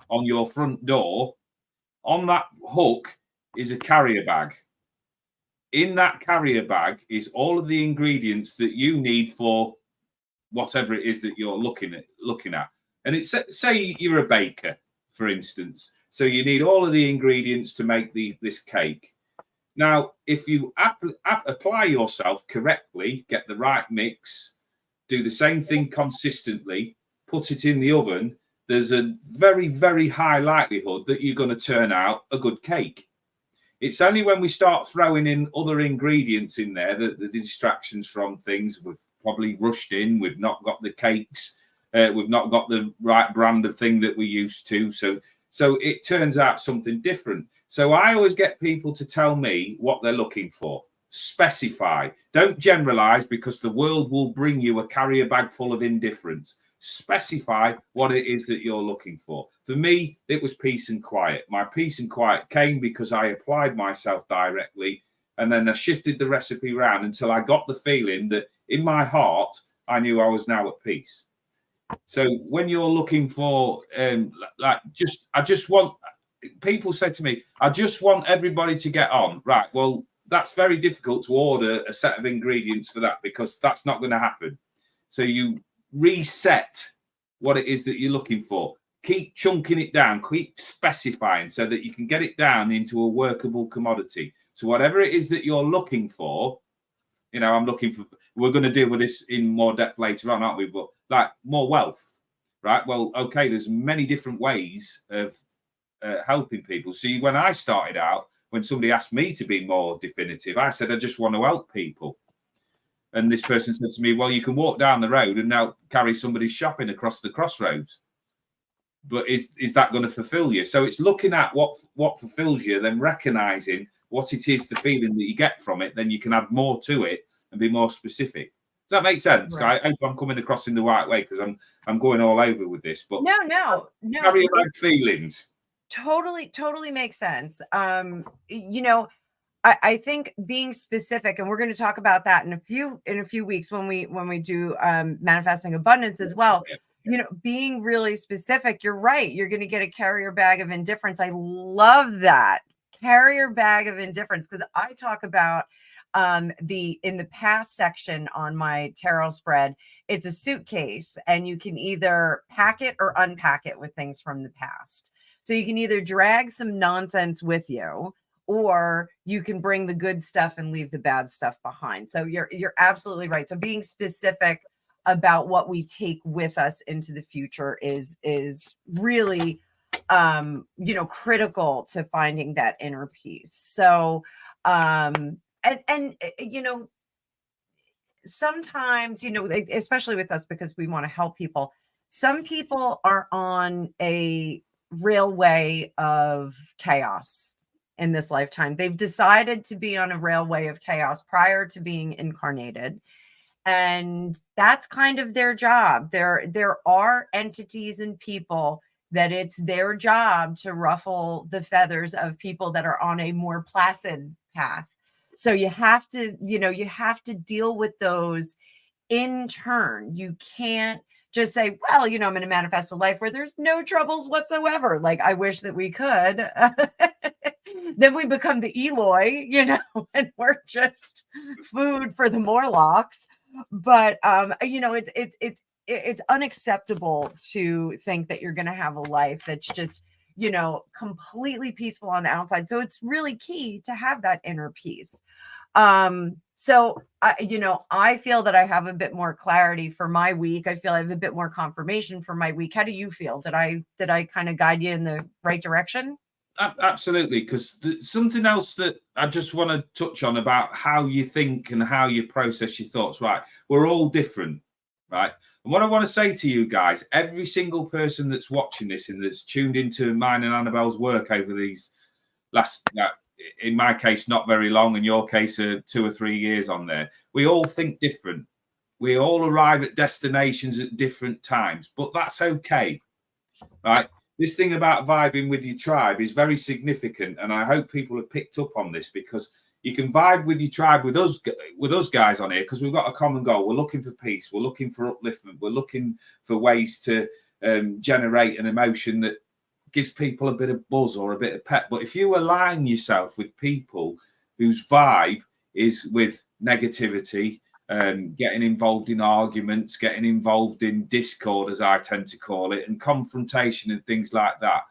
Speaker 2: on your front door, on that hook is a carrier bag. In that carrier bag is all of the ingredients that you need for whatever it is that you're looking at. And it's, say you're a baker, for instance. So you need all of the ingredients to make this cake. Now, if you apply yourself correctly, get the right mix, do the same thing consistently, put it in the oven, there's a very, very high likelihood that you're going to turn out a good cake. It's only when we start throwing in other ingredients in there that the distractions from things, we've probably rushed in, we've not got the cakes, we've not got the right brand of thing that we used to. So it turns out something different. So I always get people to tell me what they're looking for. Specify. Don't generalize, because the world will bring you a carrier bag full of indifference. Specify what it is that you're looking for. For me, it was peace and quiet. My peace and quiet came because I applied myself directly, and then I shifted the recipe around until I got the feeling that in my heart, I knew I was now at peace. So when you're looking for, people say to me, I just want everybody to get on. Right. Well, that's very difficult to order a set of ingredients for that, because that's not going to happen. So you reset what it is that you're looking for. Keep chunking it down, keep specifying, so that you can get it down into a workable commodity. So whatever it is that you're looking for, I'm looking for, we're going to deal with this in more depth later on, aren't we? But like more wealth, right? Well, okay, there's many different ways of helping people. See, when I started out, when somebody asked me to be more definitive, I said, I just want to help people. And this person said to me, well, you can walk down the road and now carry somebody's shopping across the crossroads. but is that going to fulfill you? So it's looking at what fulfills you, then recognizing what it is, the feeling that you get from it, then you can add more to it and be more specific. Does that make sense?
Speaker 1: Right.
Speaker 2: I hope I'm coming across in the right way, because I'm going all over with this. But
Speaker 1: No.
Speaker 2: carry around feelings.
Speaker 1: Totally makes sense. You know, I think being specific, and we're going to talk about that in a few weeks when we do manifesting abundance as well. You know, being really specific, you're right. You're going to get a carrier bag of indifference. I love that carrier bag of indifference, because I talk about in the past section on my tarot spread. It's a suitcase, and you can either pack it or unpack it with things from the past. So you can either drag some nonsense with you, or you can bring the good stuff and leave the bad stuff behind. So you're absolutely right. So being specific about what we take with us into the future is really you know, critical to finding that inner peace. So and you know, sometimes, you know, especially with us, because we want to help people, some people are on a railway of chaos in this lifetime. They've decided to be on a railway of chaos prior to being incarnated, and that's kind of their job. There are entities and people that it's their job to ruffle the feathers of people that are on a more placid path. So you have to, you know, you have to deal with those in turn. You can't just say, well, you know, I'm going to manifest a life where there's no troubles whatsoever. Like, I wish that we could. Then we become the Eloi, you know, and we're just food for the Morlocks. But you know, it's unacceptable to think that you're going to have a life that's just, you know, completely peaceful on the outside. So it's really key to have that inner peace. So you know, I feel that I have a bit more clarity for my week. I feel I have a bit more confirmation for my week. How do you feel? Did I kind of guide you in the right direction?
Speaker 2: Absolutely, because something else that I just want to touch on about how you think and how you process your thoughts. Right, we're all different, right? And what I want to say to you guys, every single person that's watching this and that's tuned into mine and Annabelle's work over these last, in my case, not very long, in your case, 2 or 3 years on there, we all think different. We all arrive at destinations at different times, but that's okay, right? This thing about vibing with your tribe is very significant, and I hope people have picked up on this, because you can vibe with your tribe with us guys on here, because we've got a common goal. We're looking for peace. We're looking for upliftment. We're looking for ways to generate an emotion that gives people a bit of buzz or a bit of pep. But if you align yourself with people whose vibe is with negativity, getting involved in arguments, getting involved in discord, as I tend to call it, and confrontation and things like that.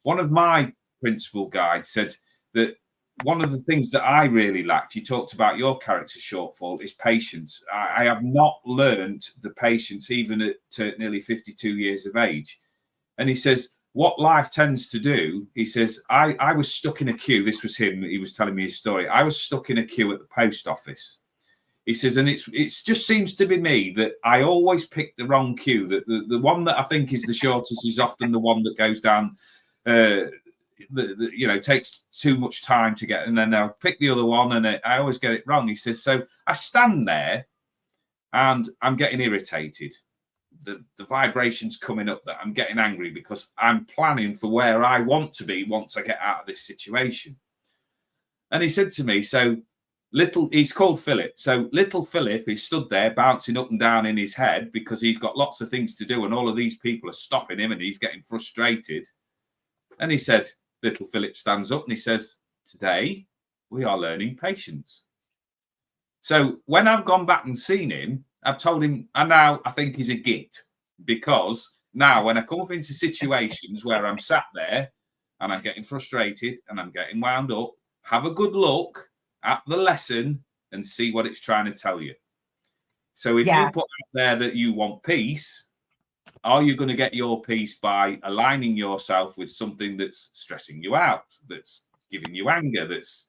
Speaker 2: One of my principal guides said that one of the things that I really lacked, you talked about your character shortfall, is patience. I have not learned the patience even at nearly 52 years of age. And he says, what life tends to do, he says, I was stuck in a queue. This was him. He was telling me his story. I was stuck in a queue at the post office. He says, and it's just seems to be me that I always pick the wrong queue. That the one that I think is the shortest is often the one that goes down, you know, takes too much time to get, and then I'll pick the other one, and I always get it wrong. He says, so I stand there, and I'm getting irritated. The vibration's coming up that I'm getting angry, because I'm planning for where I want to be once I get out of this situation. And he said to me, so he's called Philip. So little Philip is stood there bouncing up and down in his head, because he's got lots of things to do, and all of these people are stopping him, and he's getting frustrated. And he said, little Philip stands up and he says, today we are learning patience. So when I've gone back and seen him, I've told him, and now I think he's a git, because now when I come up into situations where I'm sat there and I'm getting frustrated and I'm getting wound up, have a good look at the lesson and see what it's trying to tell you. So if you put out there that you want peace, are you going to get your peace by aligning yourself with something that's stressing you out, that's giving you anger, that's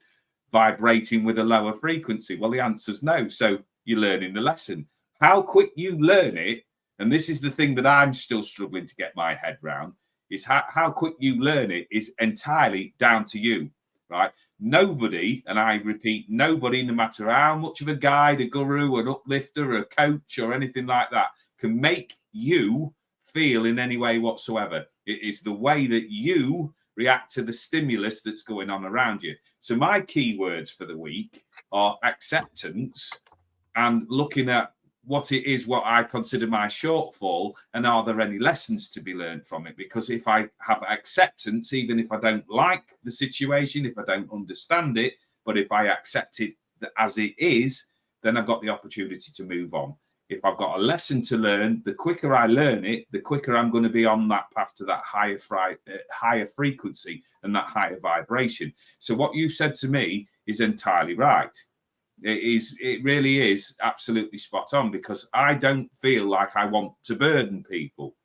Speaker 2: vibrating with a lower frequency? Well, the answer's no. So you're learning the lesson. How quick you learn it, and this is the thing that I'm still struggling to get my head around, is how quick you learn it is entirely down to you, right? Nobody, and I repeat, nobody, no matter how much of a guide, a guru, an uplifter, a coach, or anything like that, can make you feel in any way whatsoever. It is the way that you react to the stimulus that's going on around you. So my keywords for the week are acceptance and looking at what it is, what I consider my shortfall, and are there any lessons to be learned from it? Because if I have acceptance, even if I don't like the situation, if I don't understand it, but if I accept it as it is, then I've got the opportunity to move on. If I've got a lesson to learn, the quicker I learn it, the quicker I'm going to be on that path to that higher frequency and that higher vibration. So what you said to me is entirely right. It really is absolutely spot on, because I don't feel like I want to burden people.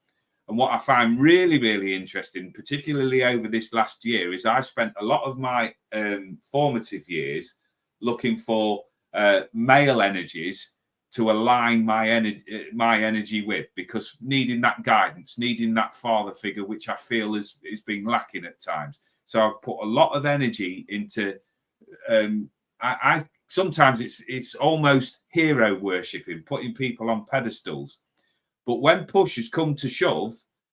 Speaker 2: And what I find really, really interesting, particularly over this last year, is I spent a lot of my formative years looking for male energies to align my energy with, because needing that guidance, needing that father figure, which I feel is been lacking at times. So I've put a lot of energy into I sometimes it's almost hero worshipping, putting people on pedestals. But when push has come to shove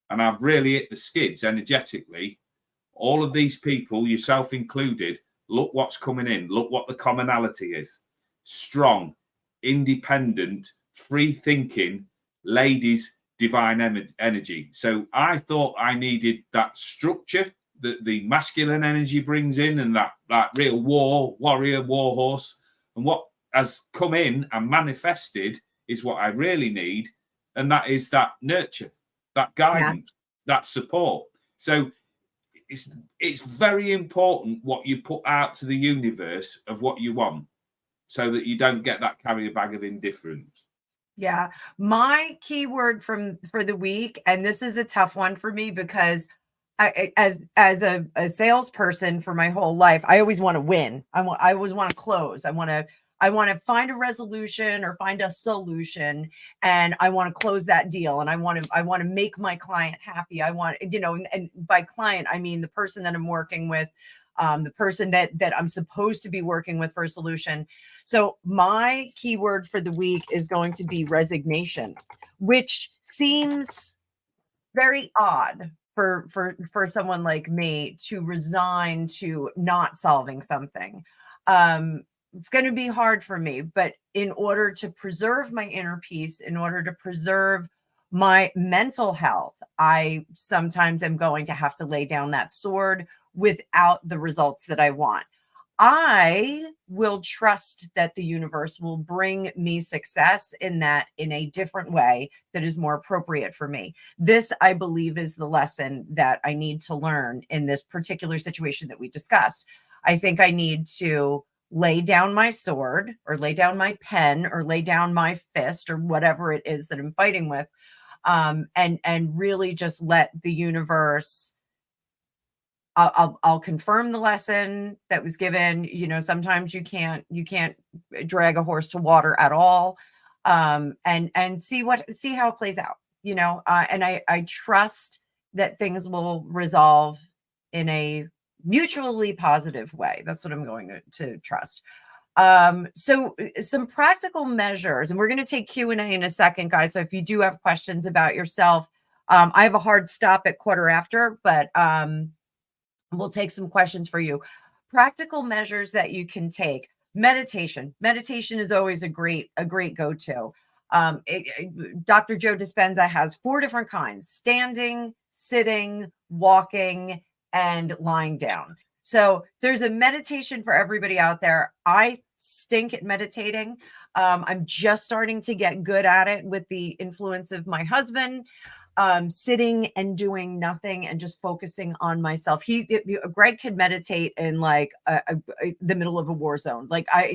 Speaker 2: and I've really hit the skids energetically, all of these people, yourself included, look what's coming in. Look what the commonality is. Strong, independent, free thinking ladies, divine energy. So I thought I needed that structure that the masculine energy brings in, and that real warrior, war horse. And what has come in and manifested is what I really need. And that is that nurture, that guidance, that support. So it's very important what you put out to the universe of what you want, so that you don't get that carrier bag of indifference.
Speaker 1: Yeah. My keyword for the week, and this is a tough one for me, because as a salesperson for my whole life, I always want to win. I always want to close. I want to find a resolution or find a solution, and I want to close that deal. And I want to make my client happy. I want, and by client, I mean the person that I'm working with, the person that I'm supposed to be working with for a solution. So my keyword for the week is going to be resignation, which seems very odd for someone like me to resign to not solving something. It's going to be hard for me, but in order to preserve my inner peace, in order to preserve my mental health, I sometimes am going to have to lay down that sword without the results that I want. I will trust that the universe will bring me success in a different way that is more appropriate for me. This, I believe, is the lesson that I need to learn in this particular situation that we discussed. I think I need to lay down my sword, or lay down my pen, or lay down my fist, or whatever it is that I'm fighting with, and really just let the universe. I'll confirm the lesson that was given. Sometimes you can't drag a horse to water at all, and see how it plays out. And I trust that things will resolve in a mutually positive way. That's what I'm going to trust. So some practical measures, and we're going to take Q&A in a second, guys. So if you do have questions about yourself, I have a hard stop at 1:15, but we'll take some questions for you. Practical measures that you can take. Meditation is always a great go-to. Dr. Joe Dispenza has 4 different kinds: standing, sitting, walking, and lying down. So there's a meditation for everybody out there. I stink at meditating. I'm just starting to get good at it with the influence of my husband. Sitting and doing nothing and just focusing on myself. Greg can meditate in like the middle of a war zone.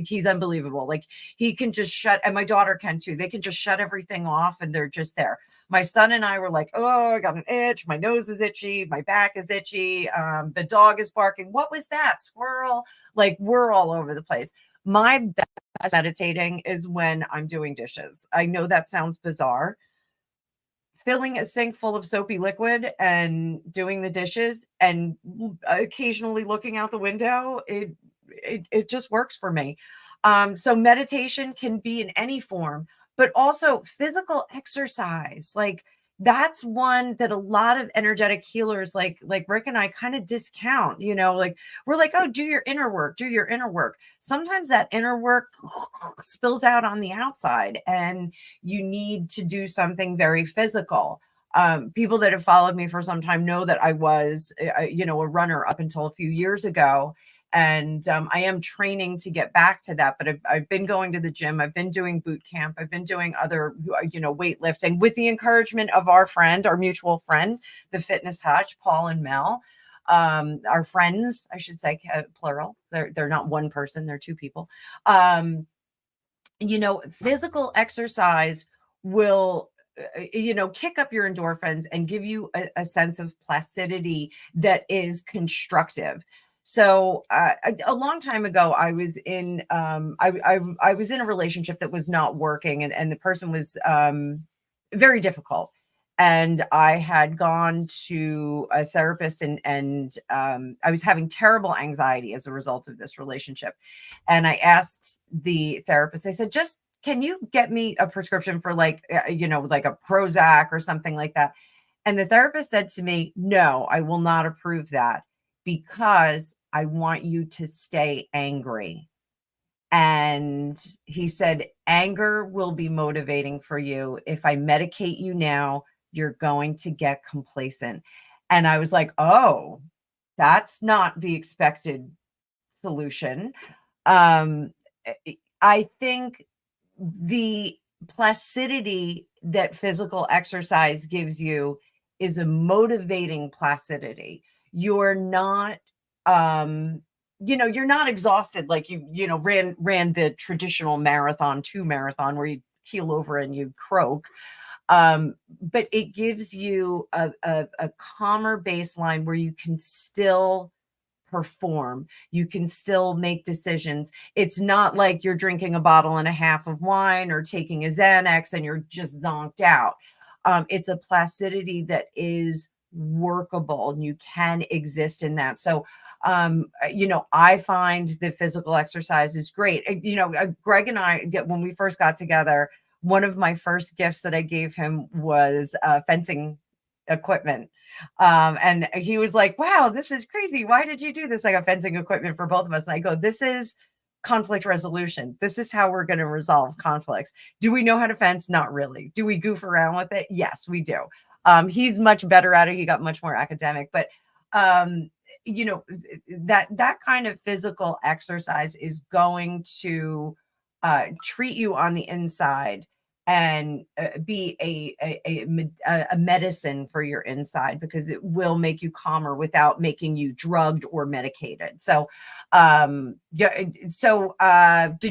Speaker 1: He's unbelievable. Like, he can just and my daughter can too. They can just shut everything off and they're just there. My son and I were like, oh, I got an itch. My nose is itchy. My back is itchy. The dog is barking. What was that? Squirrel? Like, we're all over the place. My best meditating is when I'm doing dishes. I know that sounds bizarre. filling a sink full of soapy liquid and doing the dishes and occasionally looking out the window, it just works for me. So meditation can be in any form, but also physical exercise. Like that's one that a lot of energetic healers like Rick and I kind of discount, like we're like, oh, do your inner work, do your inner work. Sometimes that inner work spills out on the outside and you need to do something very physical. People that have followed me for some time know that I was, a runner up until a few years ago. And I am training to get back to that, but I've been going to the gym. I've been doing boot camp. I've been doing other, weightlifting with the encouragement of our mutual friend, the Fitness Hutch, Paul and Mel. Our friends, I should say, plural. They're not one person, they're two people. Physical exercise will kick up your endorphins and give you a sense of placidity that is constructive. So a long time ago, I was in I was in a relationship that was not working, and the person was very difficult. And I had gone to a therapist, and I was having terrible anxiety as a result of this relationship. And I asked the therapist, I said, just can you get me a prescription for like a Prozac or something like that? And the therapist said to me, no, I will not approve that because I want you to stay angry. And he said, anger will be motivating for you. If I medicate you now, you're going to get complacent. And I was like, oh, that's not the expected solution. I think the placidity that physical exercise gives you is a motivating placidity. You're not you're not exhausted like you ran the traditional marathon, 2 marathon where you keel over and you croak. But it gives you a calmer baseline where you can still perform. You can still make decisions. It's not like you're drinking a bottle and a half of wine or taking a Xanax and you're just zonked out. It's a placidity that is workable and you can exist in that. So, I find the physical exercise is great. Greg and I, when we first got together, one of my first gifts that I gave him was fencing equipment. And he was like, wow, this is crazy. Why did you do this? I got fencing equipment for both of us. And I go, this is conflict resolution. This is how we're going to resolve conflicts. Do we know how to fence? Not really. Do we goof around with it? Yes, we do. He's much better at it. He got much more academic, but that kind of physical exercise is going to treat you on the inside and be a medicine for your inside, because it will make you calmer without making you drugged or medicated. So, did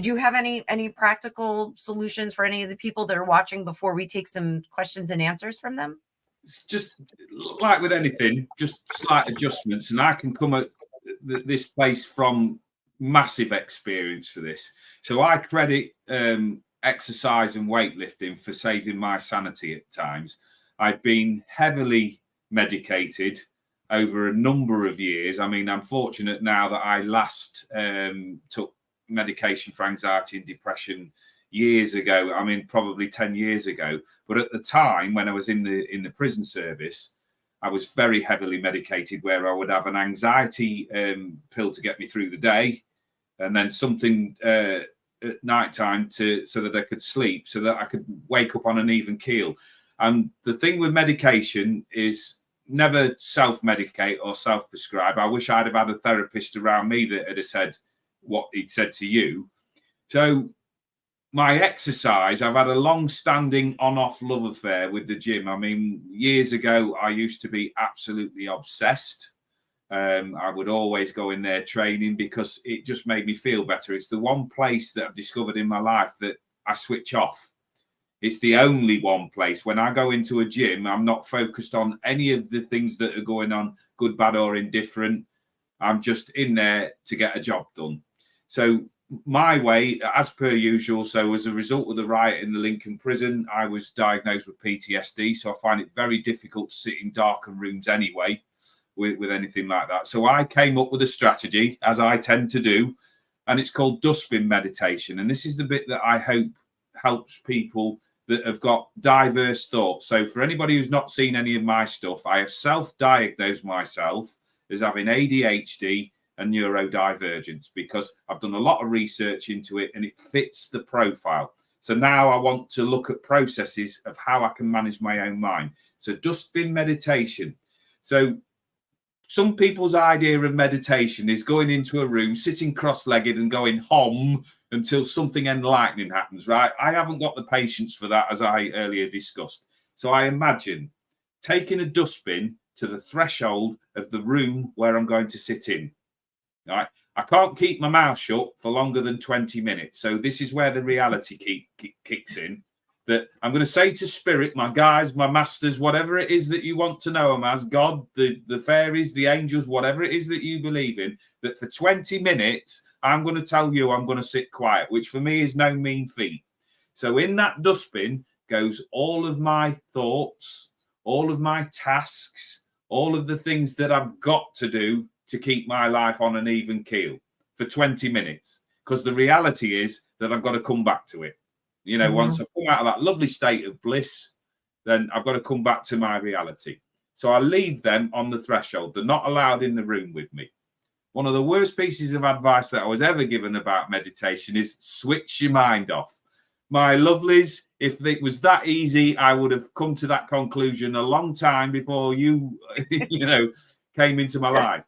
Speaker 1: you have any practical solutions for any of the people that are watching before we take some questions and answers from them?
Speaker 2: Just like with anything, just slight adjustments, and I can come at this place from massive experience for this. So I credit exercise and weightlifting for saving my sanity at times. I've been heavily medicated over a number of years. I mean, I'm fortunate now that I last took medication for anxiety and depression years ago. I mean, probably 10 years ago. But at the time when I was in the prison service, I was very heavily medicated, where I would have an anxiety pill to get me through the day, and then something at nighttime so that I could sleep, so that I could wake up on an even keel. And the thing with medication is never self-medicate or self-prescribe. I wish I'd have had a therapist around me that had said what he'd said to you. So my exercise, I've had a long-standing on-off love affair with the gym. I mean, years ago, I used to be absolutely obsessed. I would always go in there training because it just made me feel better. It's the one place that I've discovered in my life that I switch off. It's the only one place. When I go into a gym, I'm not focused on any of the things that are going on, good, bad, or indifferent. I'm just in there to get a job done. So my way, as per usual. So as a result of the riot in the Lincoln prison, I was diagnosed with PTSD. So I find it very difficult to sit in darkened rooms anyway with anything like that. So I came up with a strategy, as I tend to do, and it's called dustbin meditation. And this is the bit that I hope helps people that have got diverse thoughts. So for anybody who's not seen any of my stuff, I have self-diagnosed myself as having ADHD and neurodivergence because I've done a lot of research into it and it fits the profile. So now I want to look at processes of how I can manage my own mind. So dustbin meditation. So some people's idea of meditation is going into a room, sitting cross-legged and going hum until something enlightening happens, right? I haven't got the patience for that, as I earlier discussed. So I imagine taking a dustbin to the threshold of the room where I'm going to sit in, right? I can't keep my mouth shut for longer than 20 minutes. So this is where the reality kicks in. That I'm going to say to spirit, my guides, my masters, whatever it is that you want to know them as, God, the fairies, the angels, whatever it is that you believe in, that for 20 minutes, I'm going to tell you I'm going to sit quiet, which for me is no mean feat. So in that dustbin goes all of my thoughts, all of my tasks, all of the things that I've got to do to keep my life on an even keel for 20 minutes. Because the reality is that I've got to come back to it. You know, once I've come out of that lovely state of bliss, then I've got to come back to my reality. So I leave them on the threshold. They're not allowed in the room with me. One of the worst pieces of advice that I was ever given about meditation is switch your mind off. My lovelies, if it was that easy, I would have come to that conclusion a long time before you, came into my life.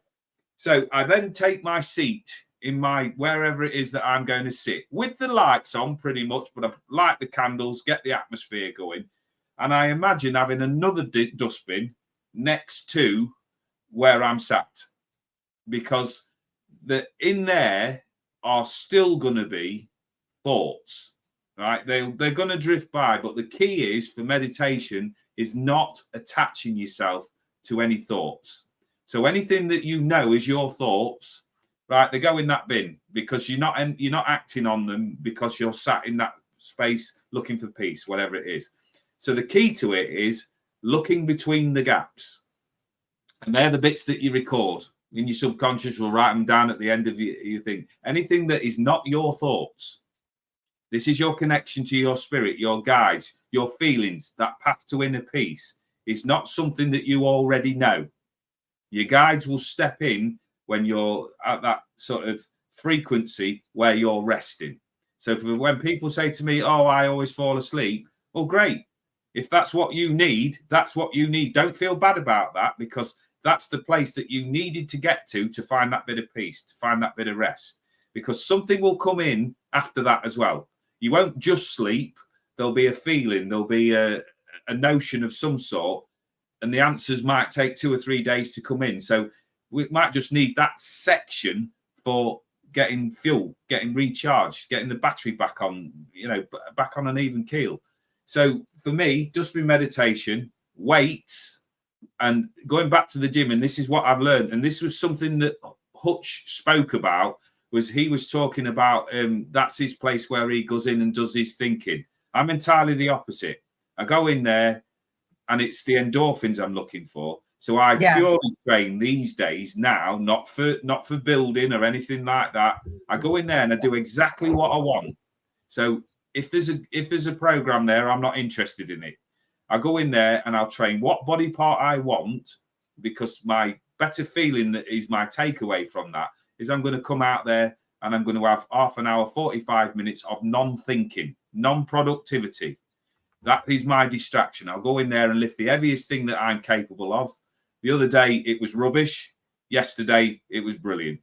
Speaker 2: So I then take my seat in my wherever it is that I'm going to sit with the lights on pretty much, but I light the candles, get the atmosphere going. And I imagine having another dustbin next to where I'm sat, because in there are still going to be thoughts, right? They're going to drift by. But the key is for meditation is not attaching yourself to any thoughts. So anything that you know is your thoughts, right, they go in that bin because you're not acting on them because you're sat in that space looking for peace, whatever it is. So the key to it is looking between the gaps. And they're the bits that you record. In your subconscious, will write them down at the end of your thing. Anything that is not your thoughts. This is your connection to your spirit, your guides, your feelings, that path to inner peace. It's not something that you already know. Your guides will step in when you're at that sort of frequency where you're resting. So when people say to me, oh, I always fall asleep, well, great. If that's what you need, that's what you need. Don't feel bad about that, because that's the place that you needed to get to find that bit of peace, to find that bit of rest, because something will come in after that as well. You won't just sleep. There'll be a feeling, there'll be a notion of some sort, and the answers might take 2 or 3 days to come in. So we might just need that section for getting fuel, getting recharged, getting the battery back on, back on an even keel. So for me, dustbin meditation, weights, and going back to the gym. And this is what I've learned. And this was something that Hutch spoke about, was he was talking about that's his place where he goes in and does his thinking. I'm entirely the opposite. I go in there and it's the endorphins I'm looking for. So I purely train these days now, not for building or anything like that. I go in there and I do exactly what I want. So if there's a program there, I'm not interested in it. I go in there and I'll train what body part I want, because my better feeling that is my takeaway from that is I'm going to come out there and I'm going to have half an hour, 45 minutes of non-thinking, non-productivity. That is my distraction. I'll go in there and lift the heaviest thing that I'm capable of. The other day, it was rubbish. Yesterday, it was brilliant.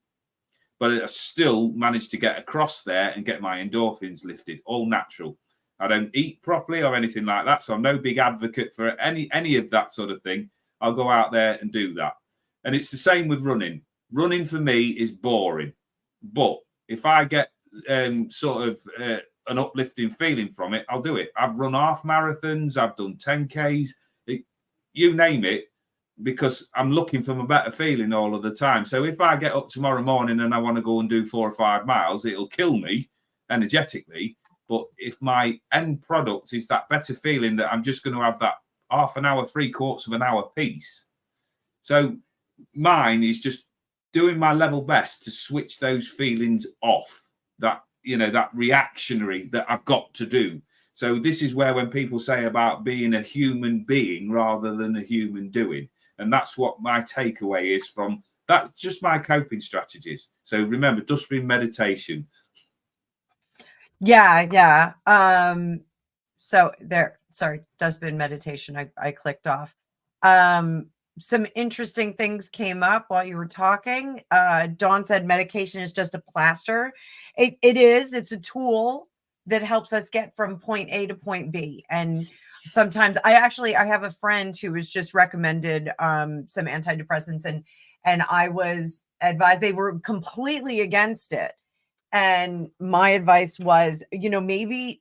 Speaker 2: But I still managed to get across there and get my endorphins lifted, all natural. I don't eat properly or anything like that, so I'm no big advocate for any of that sort of thing. I'll go out there and do that. And it's the same with running. Running for me is boring. But if I get an uplifting feeling from it, I'll do it. I've run half marathons. I've done 10Ks. You name it. because I'm looking for a better feeling all of the time. So if I get up tomorrow morning and I want to go and do 4 or 5 miles, it'll kill me energetically. But if my end product is that better feeling that I'm just going to have that half an hour, 3/4 of an hour piece. So mine is just doing my level best to switch those feelings off, that, you know, that reactionary that I've got to do. So this is where when people say about being a human being rather than a human doing, and that's what my takeaway is from that's just my coping strategies. So remember, dustbin meditation.
Speaker 1: Yeah. So there, sorry, dustbin meditation. I clicked off. Some interesting things came up while you were talking. Dawn said medication is just a plaster. It is. It's a tool that helps us get from point A to point B. And sometimes I have a friend who was just recommended some antidepressants, and I was advised, they were completely against it. And my advice was, you know, maybe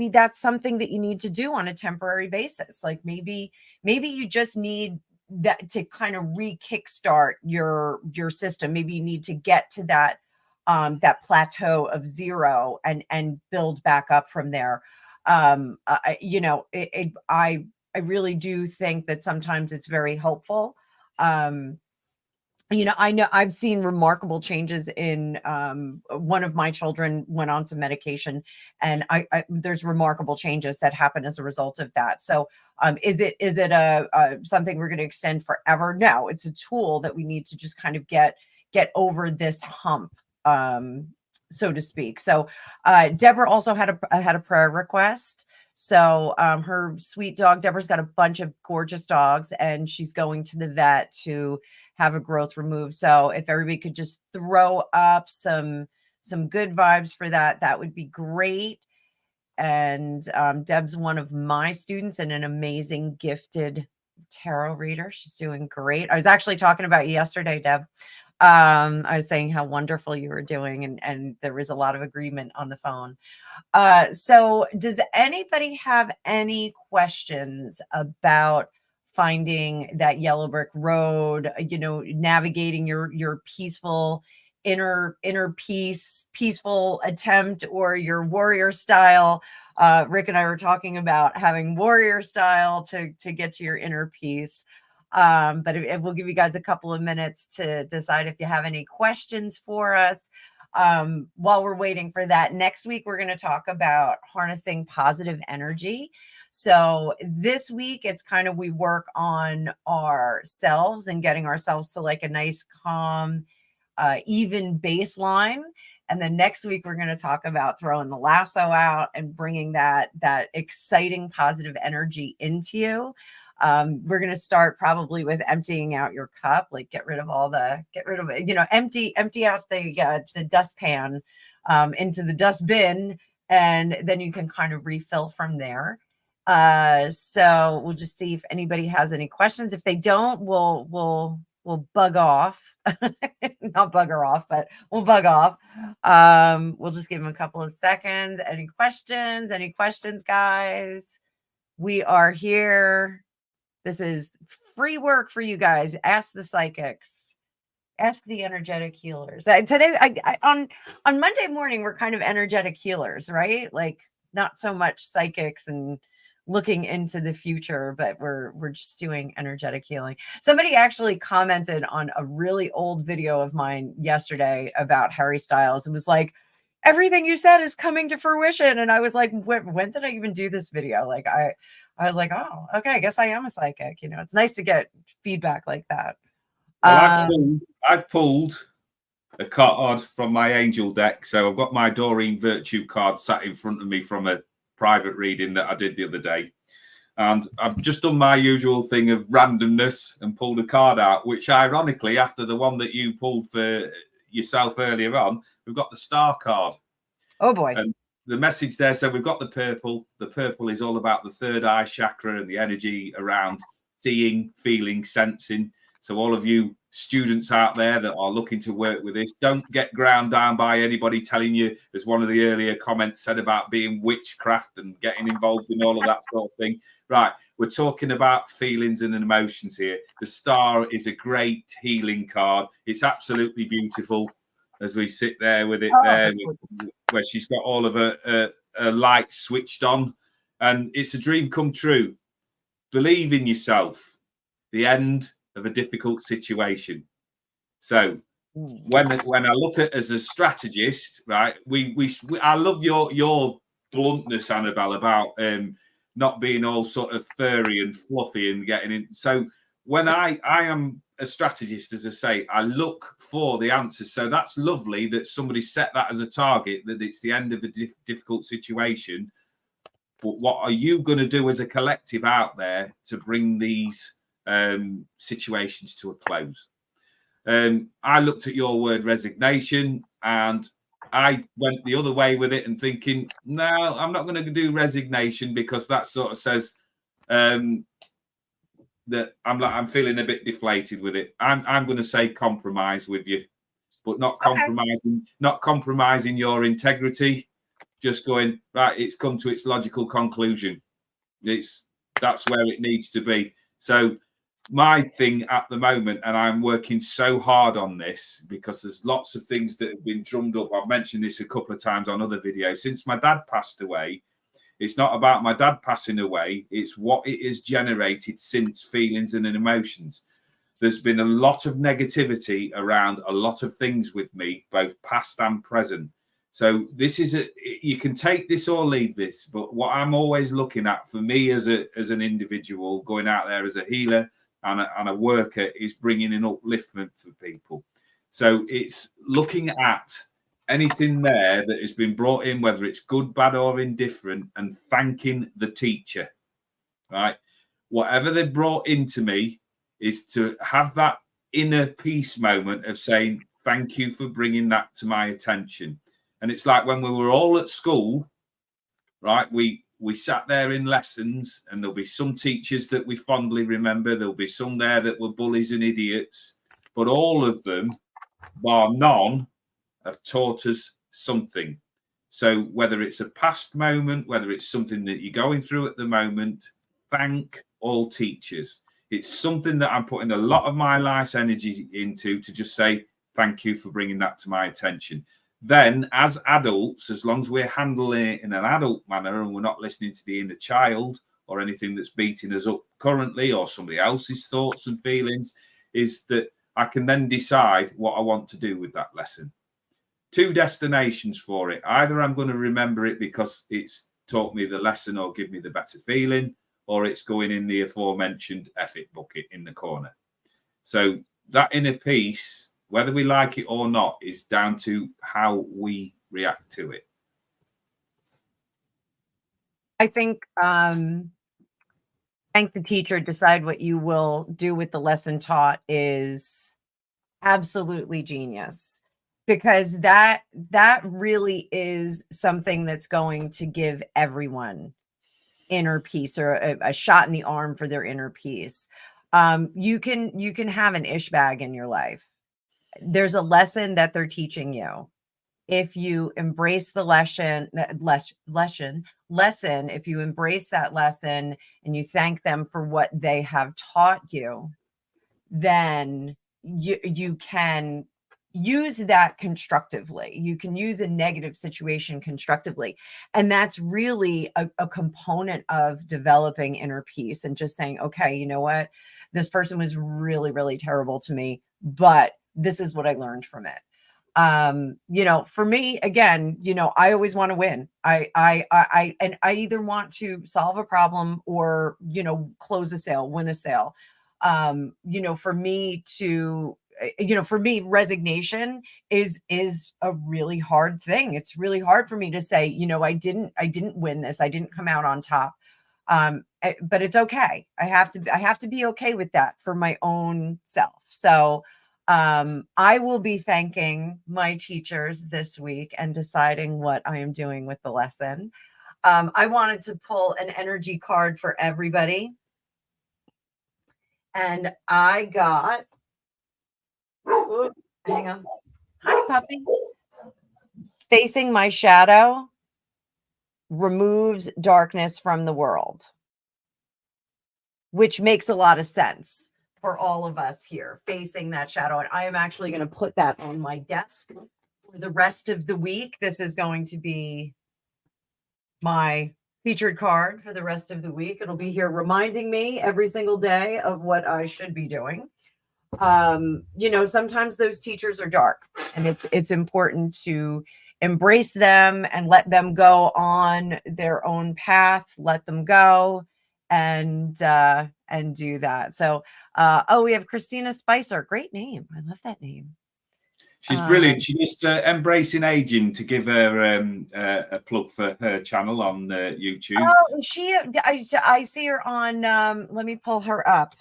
Speaker 1: that's something that you need to do on a temporary basis. Like maybe you just need that to kind of re-kickstart your system. Maybe you need to get to that that plateau of 0 and build back up from there. You know, I really do think that sometimes it's very helpful. You know I've seen remarkable changes in one of my children went on some medication, and I there's remarkable changes that happen as a result of that. So is it a something we're going to extend forever? No, it's a tool that we need to just kind of get over this hump, so to speak. So Deborah also had a prayer request. So her sweet dog, Deborah's got a bunch of gorgeous dogs, and she's going to the vet to have a growth removed. So if everybody could just throw up some good vibes for that, that would be great. And Deb's one of my students and an amazing gifted tarot reader. She's doing great. I was actually talking about you yesterday, Deb. I was saying how wonderful you were doing, and there was a lot of agreement on the phone. So does anybody have any questions about finding that yellow brick road, you know, navigating your peaceful inner peaceful attempt, or your warrior style? Rick and I were talking about having warrior style to get to your inner peace. But it will give you guys a couple of minutes to decide if you have any questions for us. While we're waiting for that, next week we're going to talk about harnessing positive energy. So this week it's kind of, we work on ourselves and getting ourselves to like a nice calm even baseline. And then next week we're going to talk about throwing the lasso out and bringing that exciting positive energy into you. We're going to start probably with emptying out your cup, like get rid of it, you know, empty out the dustpan into the dustbin, and then you can kind of refill from there. So we'll just see if anybody has any questions. If they don't, we'll bug off. Not bugger off, but we'll bug off. We'll just give them a couple of seconds. Any questions, guys? We are here. This is free work for you guys. Ask the psychics, ask the energetic healers. Today, on Monday morning, we're kind of energetic healers, right? Like not so much psychics and looking into the future, but we're just doing energetic healing. Somebody actually commented on a really old video of mine yesterday about Harry Styles. It was like, everything you said is coming to fruition. And I was like, when did I even do this video? Like I was like, oh, okay, I guess I am a psychic. You know, it's nice to get feedback like that.
Speaker 2: Well, I've pulled a card from my angel deck. So I've got my Doreen Virtue card sat in front of me from a private reading that I did the other day. And I've just done my usual thing of randomness and pulled a card out, which ironically, after the one that you pulled for yourself earlier on, we've got the star card.
Speaker 1: Oh boy.
Speaker 2: And the message there, so we've got the purple. The purple is all about the third eye chakra and the energy around seeing, feeling, sensing. So all of you students out there that are looking to work with this, don't get ground down by anybody telling you, as one of the earlier comments said, about being witchcraft and getting involved in all of that sort of thing. Right, we're talking about feelings and emotions here. The star is a great healing card. It's absolutely beautiful as we sit there with it there, where she's got all of her lights switched on, and it's a dream come true. Believe in yourself. The end of a difficult situation. So when I look at as a strategist, right, I love your bluntness, Annabelle, about not being all sort of furry and fluffy and getting in. So when I am a strategist, as I say, I look for the answers. So that's lovely that somebody set that as a target, that it's the end of a difficult situation. But what are you going to do as a collective out there to bring these situations to a close? I looked at your word resignation, and I went the other way with it and thinking, no, I'm not going to do resignation, because that sort of says that I'm feeling a bit deflated with it. I'm going to say compromise with you, but not compromising your integrity. Just going, right, it's come to its logical conclusion. That's where it needs to be. So my thing at the moment, and I'm working so hard on this because there's lots of things that have been drummed up. I've mentioned this a couple of times on other videos. Since my dad passed away, it's not about my dad passing away. It's what it has generated since, feelings and emotions. There's been a lot of negativity around a lot of things with me, both past and present. So this is you can take this or leave this, but what I'm always looking at for me as an individual going out there as a healer and a worker is bringing an upliftment for people. So it's looking at anything there that has been brought in, whether it's good, bad, or indifferent, and thanking the teacher, right? Whatever they brought into me is to have that inner peace moment of saying, thank you for bringing that to my attention. And it's like when we were all at school, right? We sat there in lessons, and there'll be some teachers that we fondly remember. There'll be some there that were bullies and idiots, but all of them, bar none, have taught us something. So whether it's a past moment, whether it's something that you're going through at the moment, thank all teachers. It's something that I'm putting a lot of my life's energy into, to just say, thank you for bringing that to my attention. Then as adults, as long as we're handling it in an adult manner and we're not listening to the inner child or anything that's beating us up currently or somebody else's thoughts and feelings, is that I can then decide what I want to do with that lesson. Two destinations for it. Either I'm going to remember it because it's taught me the lesson or give me the better feeling, or it's going in the aforementioned F-it bucket in the corner. So that inner peace, whether we like it or not, is down to how we react to it.
Speaker 1: I think thank the teacher, decide what you will do with the lesson taught is absolutely genius, because that really is something that's going to give everyone inner peace, or a shot in the arm for their inner peace. You can have an ish bag in your life. There's a lesson that they're teaching you. If you embrace the lesson, if you embrace that lesson and you thank them for what they have taught you, then you can use that constructively. You can use a negative situation constructively. And that's really a component of developing inner peace, and just saying, okay, you know what? This person was really, really terrible to me, but this is what I learned from it. For me, again, I always want to win. I either want to solve a problem or, close a sale, win a sale. For me, resignation is a really hard thing. It's really hard for me to say, I didn't win this. I didn't come out on top. But it's okay. I have to be okay with that for my own self. So, I will be thanking my teachers this week and deciding what I am doing with the lesson. I wanted to pull an energy card for everybody. And I got, ooh, hang on. Hi, puppy. Facing my shadow removes darkness from the world, which makes a lot of sense for all of us here facing that shadow. And I am actually going to put that on my desk for the rest of the week. This is going to be my featured card for the rest of the week. It'll be here reminding me every single day of what I should be doing. You know, sometimes those teachers are dark, and it's important to embrace them and let them go on their own path, let them go and do that. So oh, we have Christina Spicer. Great name. I love that name.
Speaker 2: She's brilliant. She used Embracing Aging to give her a plug for her channel on YouTube.
Speaker 1: Oh, she I see her on let me pull her up.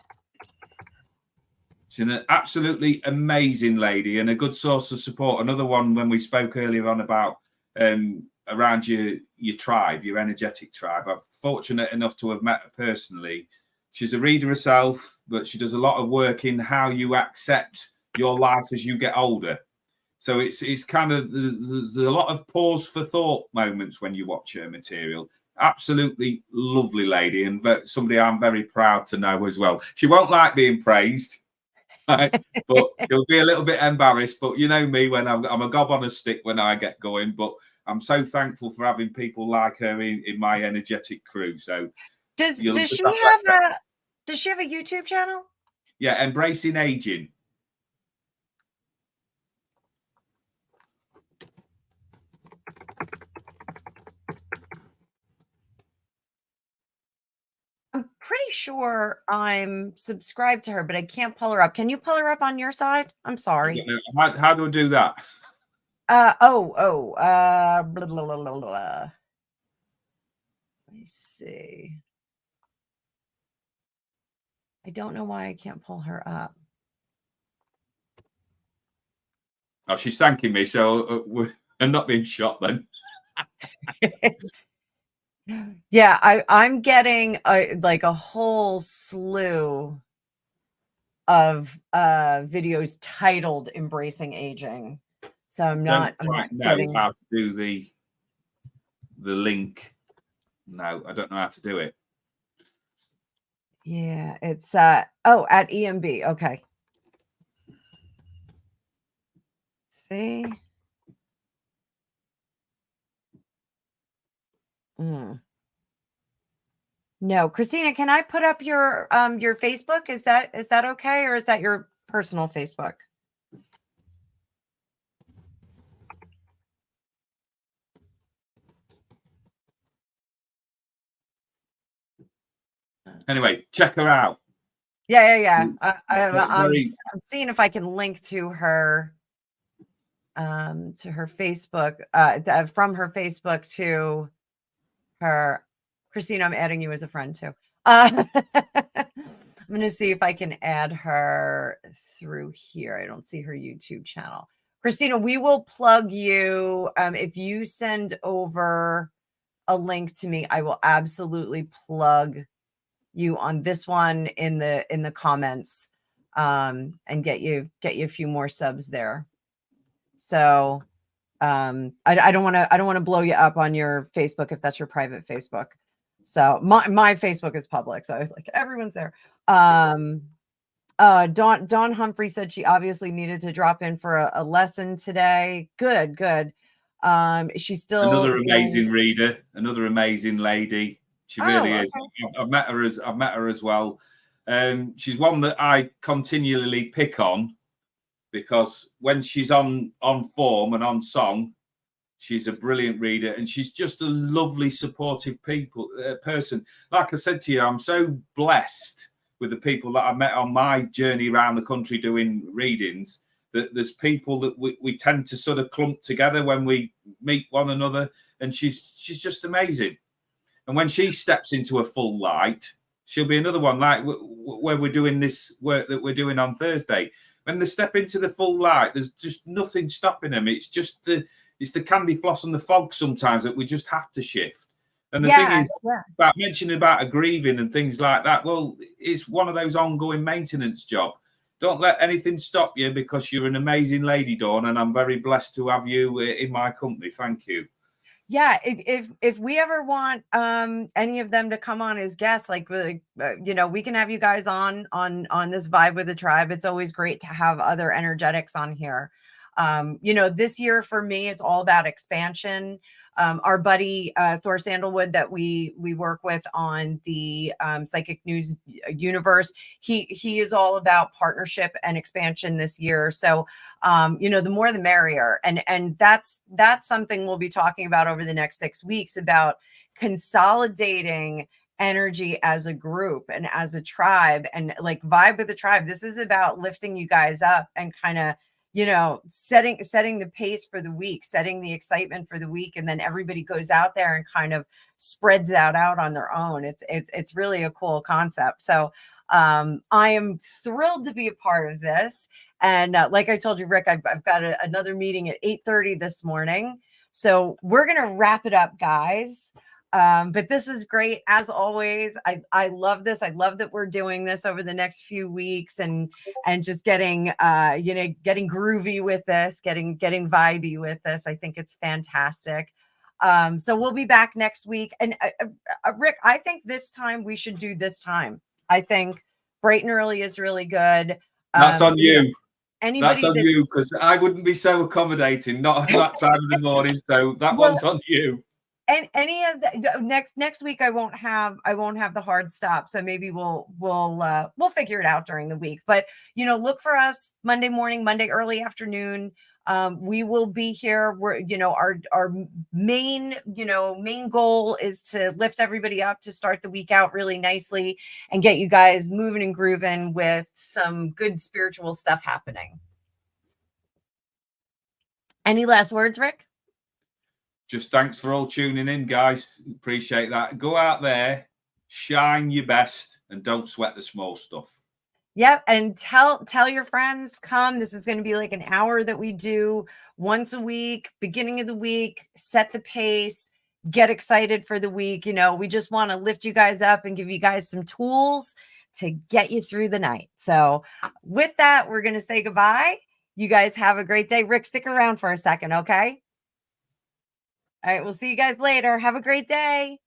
Speaker 2: She's an absolutely amazing lady and a good source of support. Another one when we spoke earlier on about around your tribe, your energetic tribe. I'm fortunate enough to have met her personally. She's a reader herself, but she does a lot of work in how you accept your life as you get older. So it's kind of, there's a lot of pause for thought moments when you watch her material. Absolutely lovely lady, and somebody I'm very proud to know as well. She won't like being praised, right? But she'll be a little bit embarrassed. But you know me, when I'm a gob on a stick when I get going. But I'm so thankful for having people like her in my energetic crew. So
Speaker 1: does she have a YouTube channel?
Speaker 2: Yeah, Embracing Aging.
Speaker 1: I'm pretty sure I'm subscribed to her, but I can't pull her up. Can you pull her up on your side? I'm sorry.
Speaker 2: How do I do that?
Speaker 1: Blah, blah, blah, blah, blah. Let me see. I don't know why I can't pull her up.
Speaker 2: Oh, she's thanking me, so I'm not being shot then.
Speaker 1: Yeah, I'm getting like a whole slew of videos titled "Embracing Aging," so I'm not
Speaker 2: getting how to do the link. No, I don't know how to do it.
Speaker 1: Yeah, it's at EMB. Okay. See. No, Christina, can I put up your Facebook? Is that okay, or is that your personal Facebook?
Speaker 2: Anyway, check her out.
Speaker 1: Yeah. I'm seeing if I can link to her Facebook, from her Facebook to her. Christina, I'm adding you as a friend too. I'm going to see if I can add her through here. I don't see her YouTube channel. Christina, we will plug you. If you send over a link to me, I will absolutely plug you on this one in the comments, and get you a few more subs there. So I don't want to blow you up on your Facebook if that's your private Facebook. So my Facebook is public, so I was like, everyone's there. Dawn Humphrey said she obviously needed to drop in for a lesson today. Good. She's still
Speaker 2: another amazing reader, another amazing lady. She really is. I've met her as well. She's one that I continually pick on, because when she's on form and on song, she's a brilliant reader, and she's just a lovely, supportive person. Like I said to you, I'm so blessed with the people that I met on my journey around the country doing readings, that there's people that we tend to sort of clump together when we meet one another, and she's just amazing. And when she steps into a full light, she'll be another one, like where we're doing this work that we're doing on Thursday. When they step into the full light, there's just nothing stopping them. It's just the candy floss and the fog sometimes that we just have to shift. And the thing is, about mentioning about a grieving and things like that, well, it's one of those ongoing maintenance jobs. Don't let anything stop you, because you're an amazing lady, Dawn, and I'm very blessed to have you in my company. Thank you.
Speaker 1: Yeah, if we ever want any of them to come on as guests, like you know, we can have you guys on this Vibe with the Tribe. It's always great to have other energetics on here. You know, this year for me, it's all about expansion. Our buddy Thor Sandalwood that we work with on the Psychic News universe, he is all about partnership and expansion this year. So you know, the more the merrier, and that's something we'll be talking about over the next 6 weeks, about consolidating energy as a group and as a tribe, and like Vibe with the Tribe. This is about lifting you guys up and kind of, you know, setting the pace for the week, setting the excitement for the week, and then everybody goes out there and kind of spreads that out on their own. It's really a cool concept. So I am thrilled to be a part of this. And like I told you, Rick, I've got another meeting at 8:30 this morning. So we're gonna wrap it up, guys. But this is great as always. I love this. I love that we're doing this over the next few weeks, and just getting you know, getting groovy with this, getting vibey with this. I think it's fantastic. So we'll be back next week. And Rick, I think this time we should do this time. I think bright and early is really good.
Speaker 2: That's on you.
Speaker 1: You know, anybody
Speaker 2: that's on you, because I wouldn't be so accommodating, not at that time of the morning. So that one's on you.
Speaker 1: And any of the next week, I won't have the hard stop. So maybe we'll figure it out during the week. But you know, look for us Monday morning, Monday early afternoon. We will be here. We're, you know, our main goal is to lift everybody up, to start the week out really nicely and get you guys moving and grooving with some good spiritual stuff happening. Any last words, Rick?
Speaker 2: Just thanks for all tuning in, guys. Appreciate that. Go out there, shine your best, and don't sweat the small stuff.
Speaker 1: Yep. And tell your friends, come. This is going to be like an hour that we do once a week, beginning of the week, set the pace, get excited for the week. You know, we just want to lift you guys up and give you guys some tools to get you through the night. So with that, we're going to say goodbye. You guys have a great day. Rick, stick around for a second, okay? All right, we'll see you guys later. Have a great day.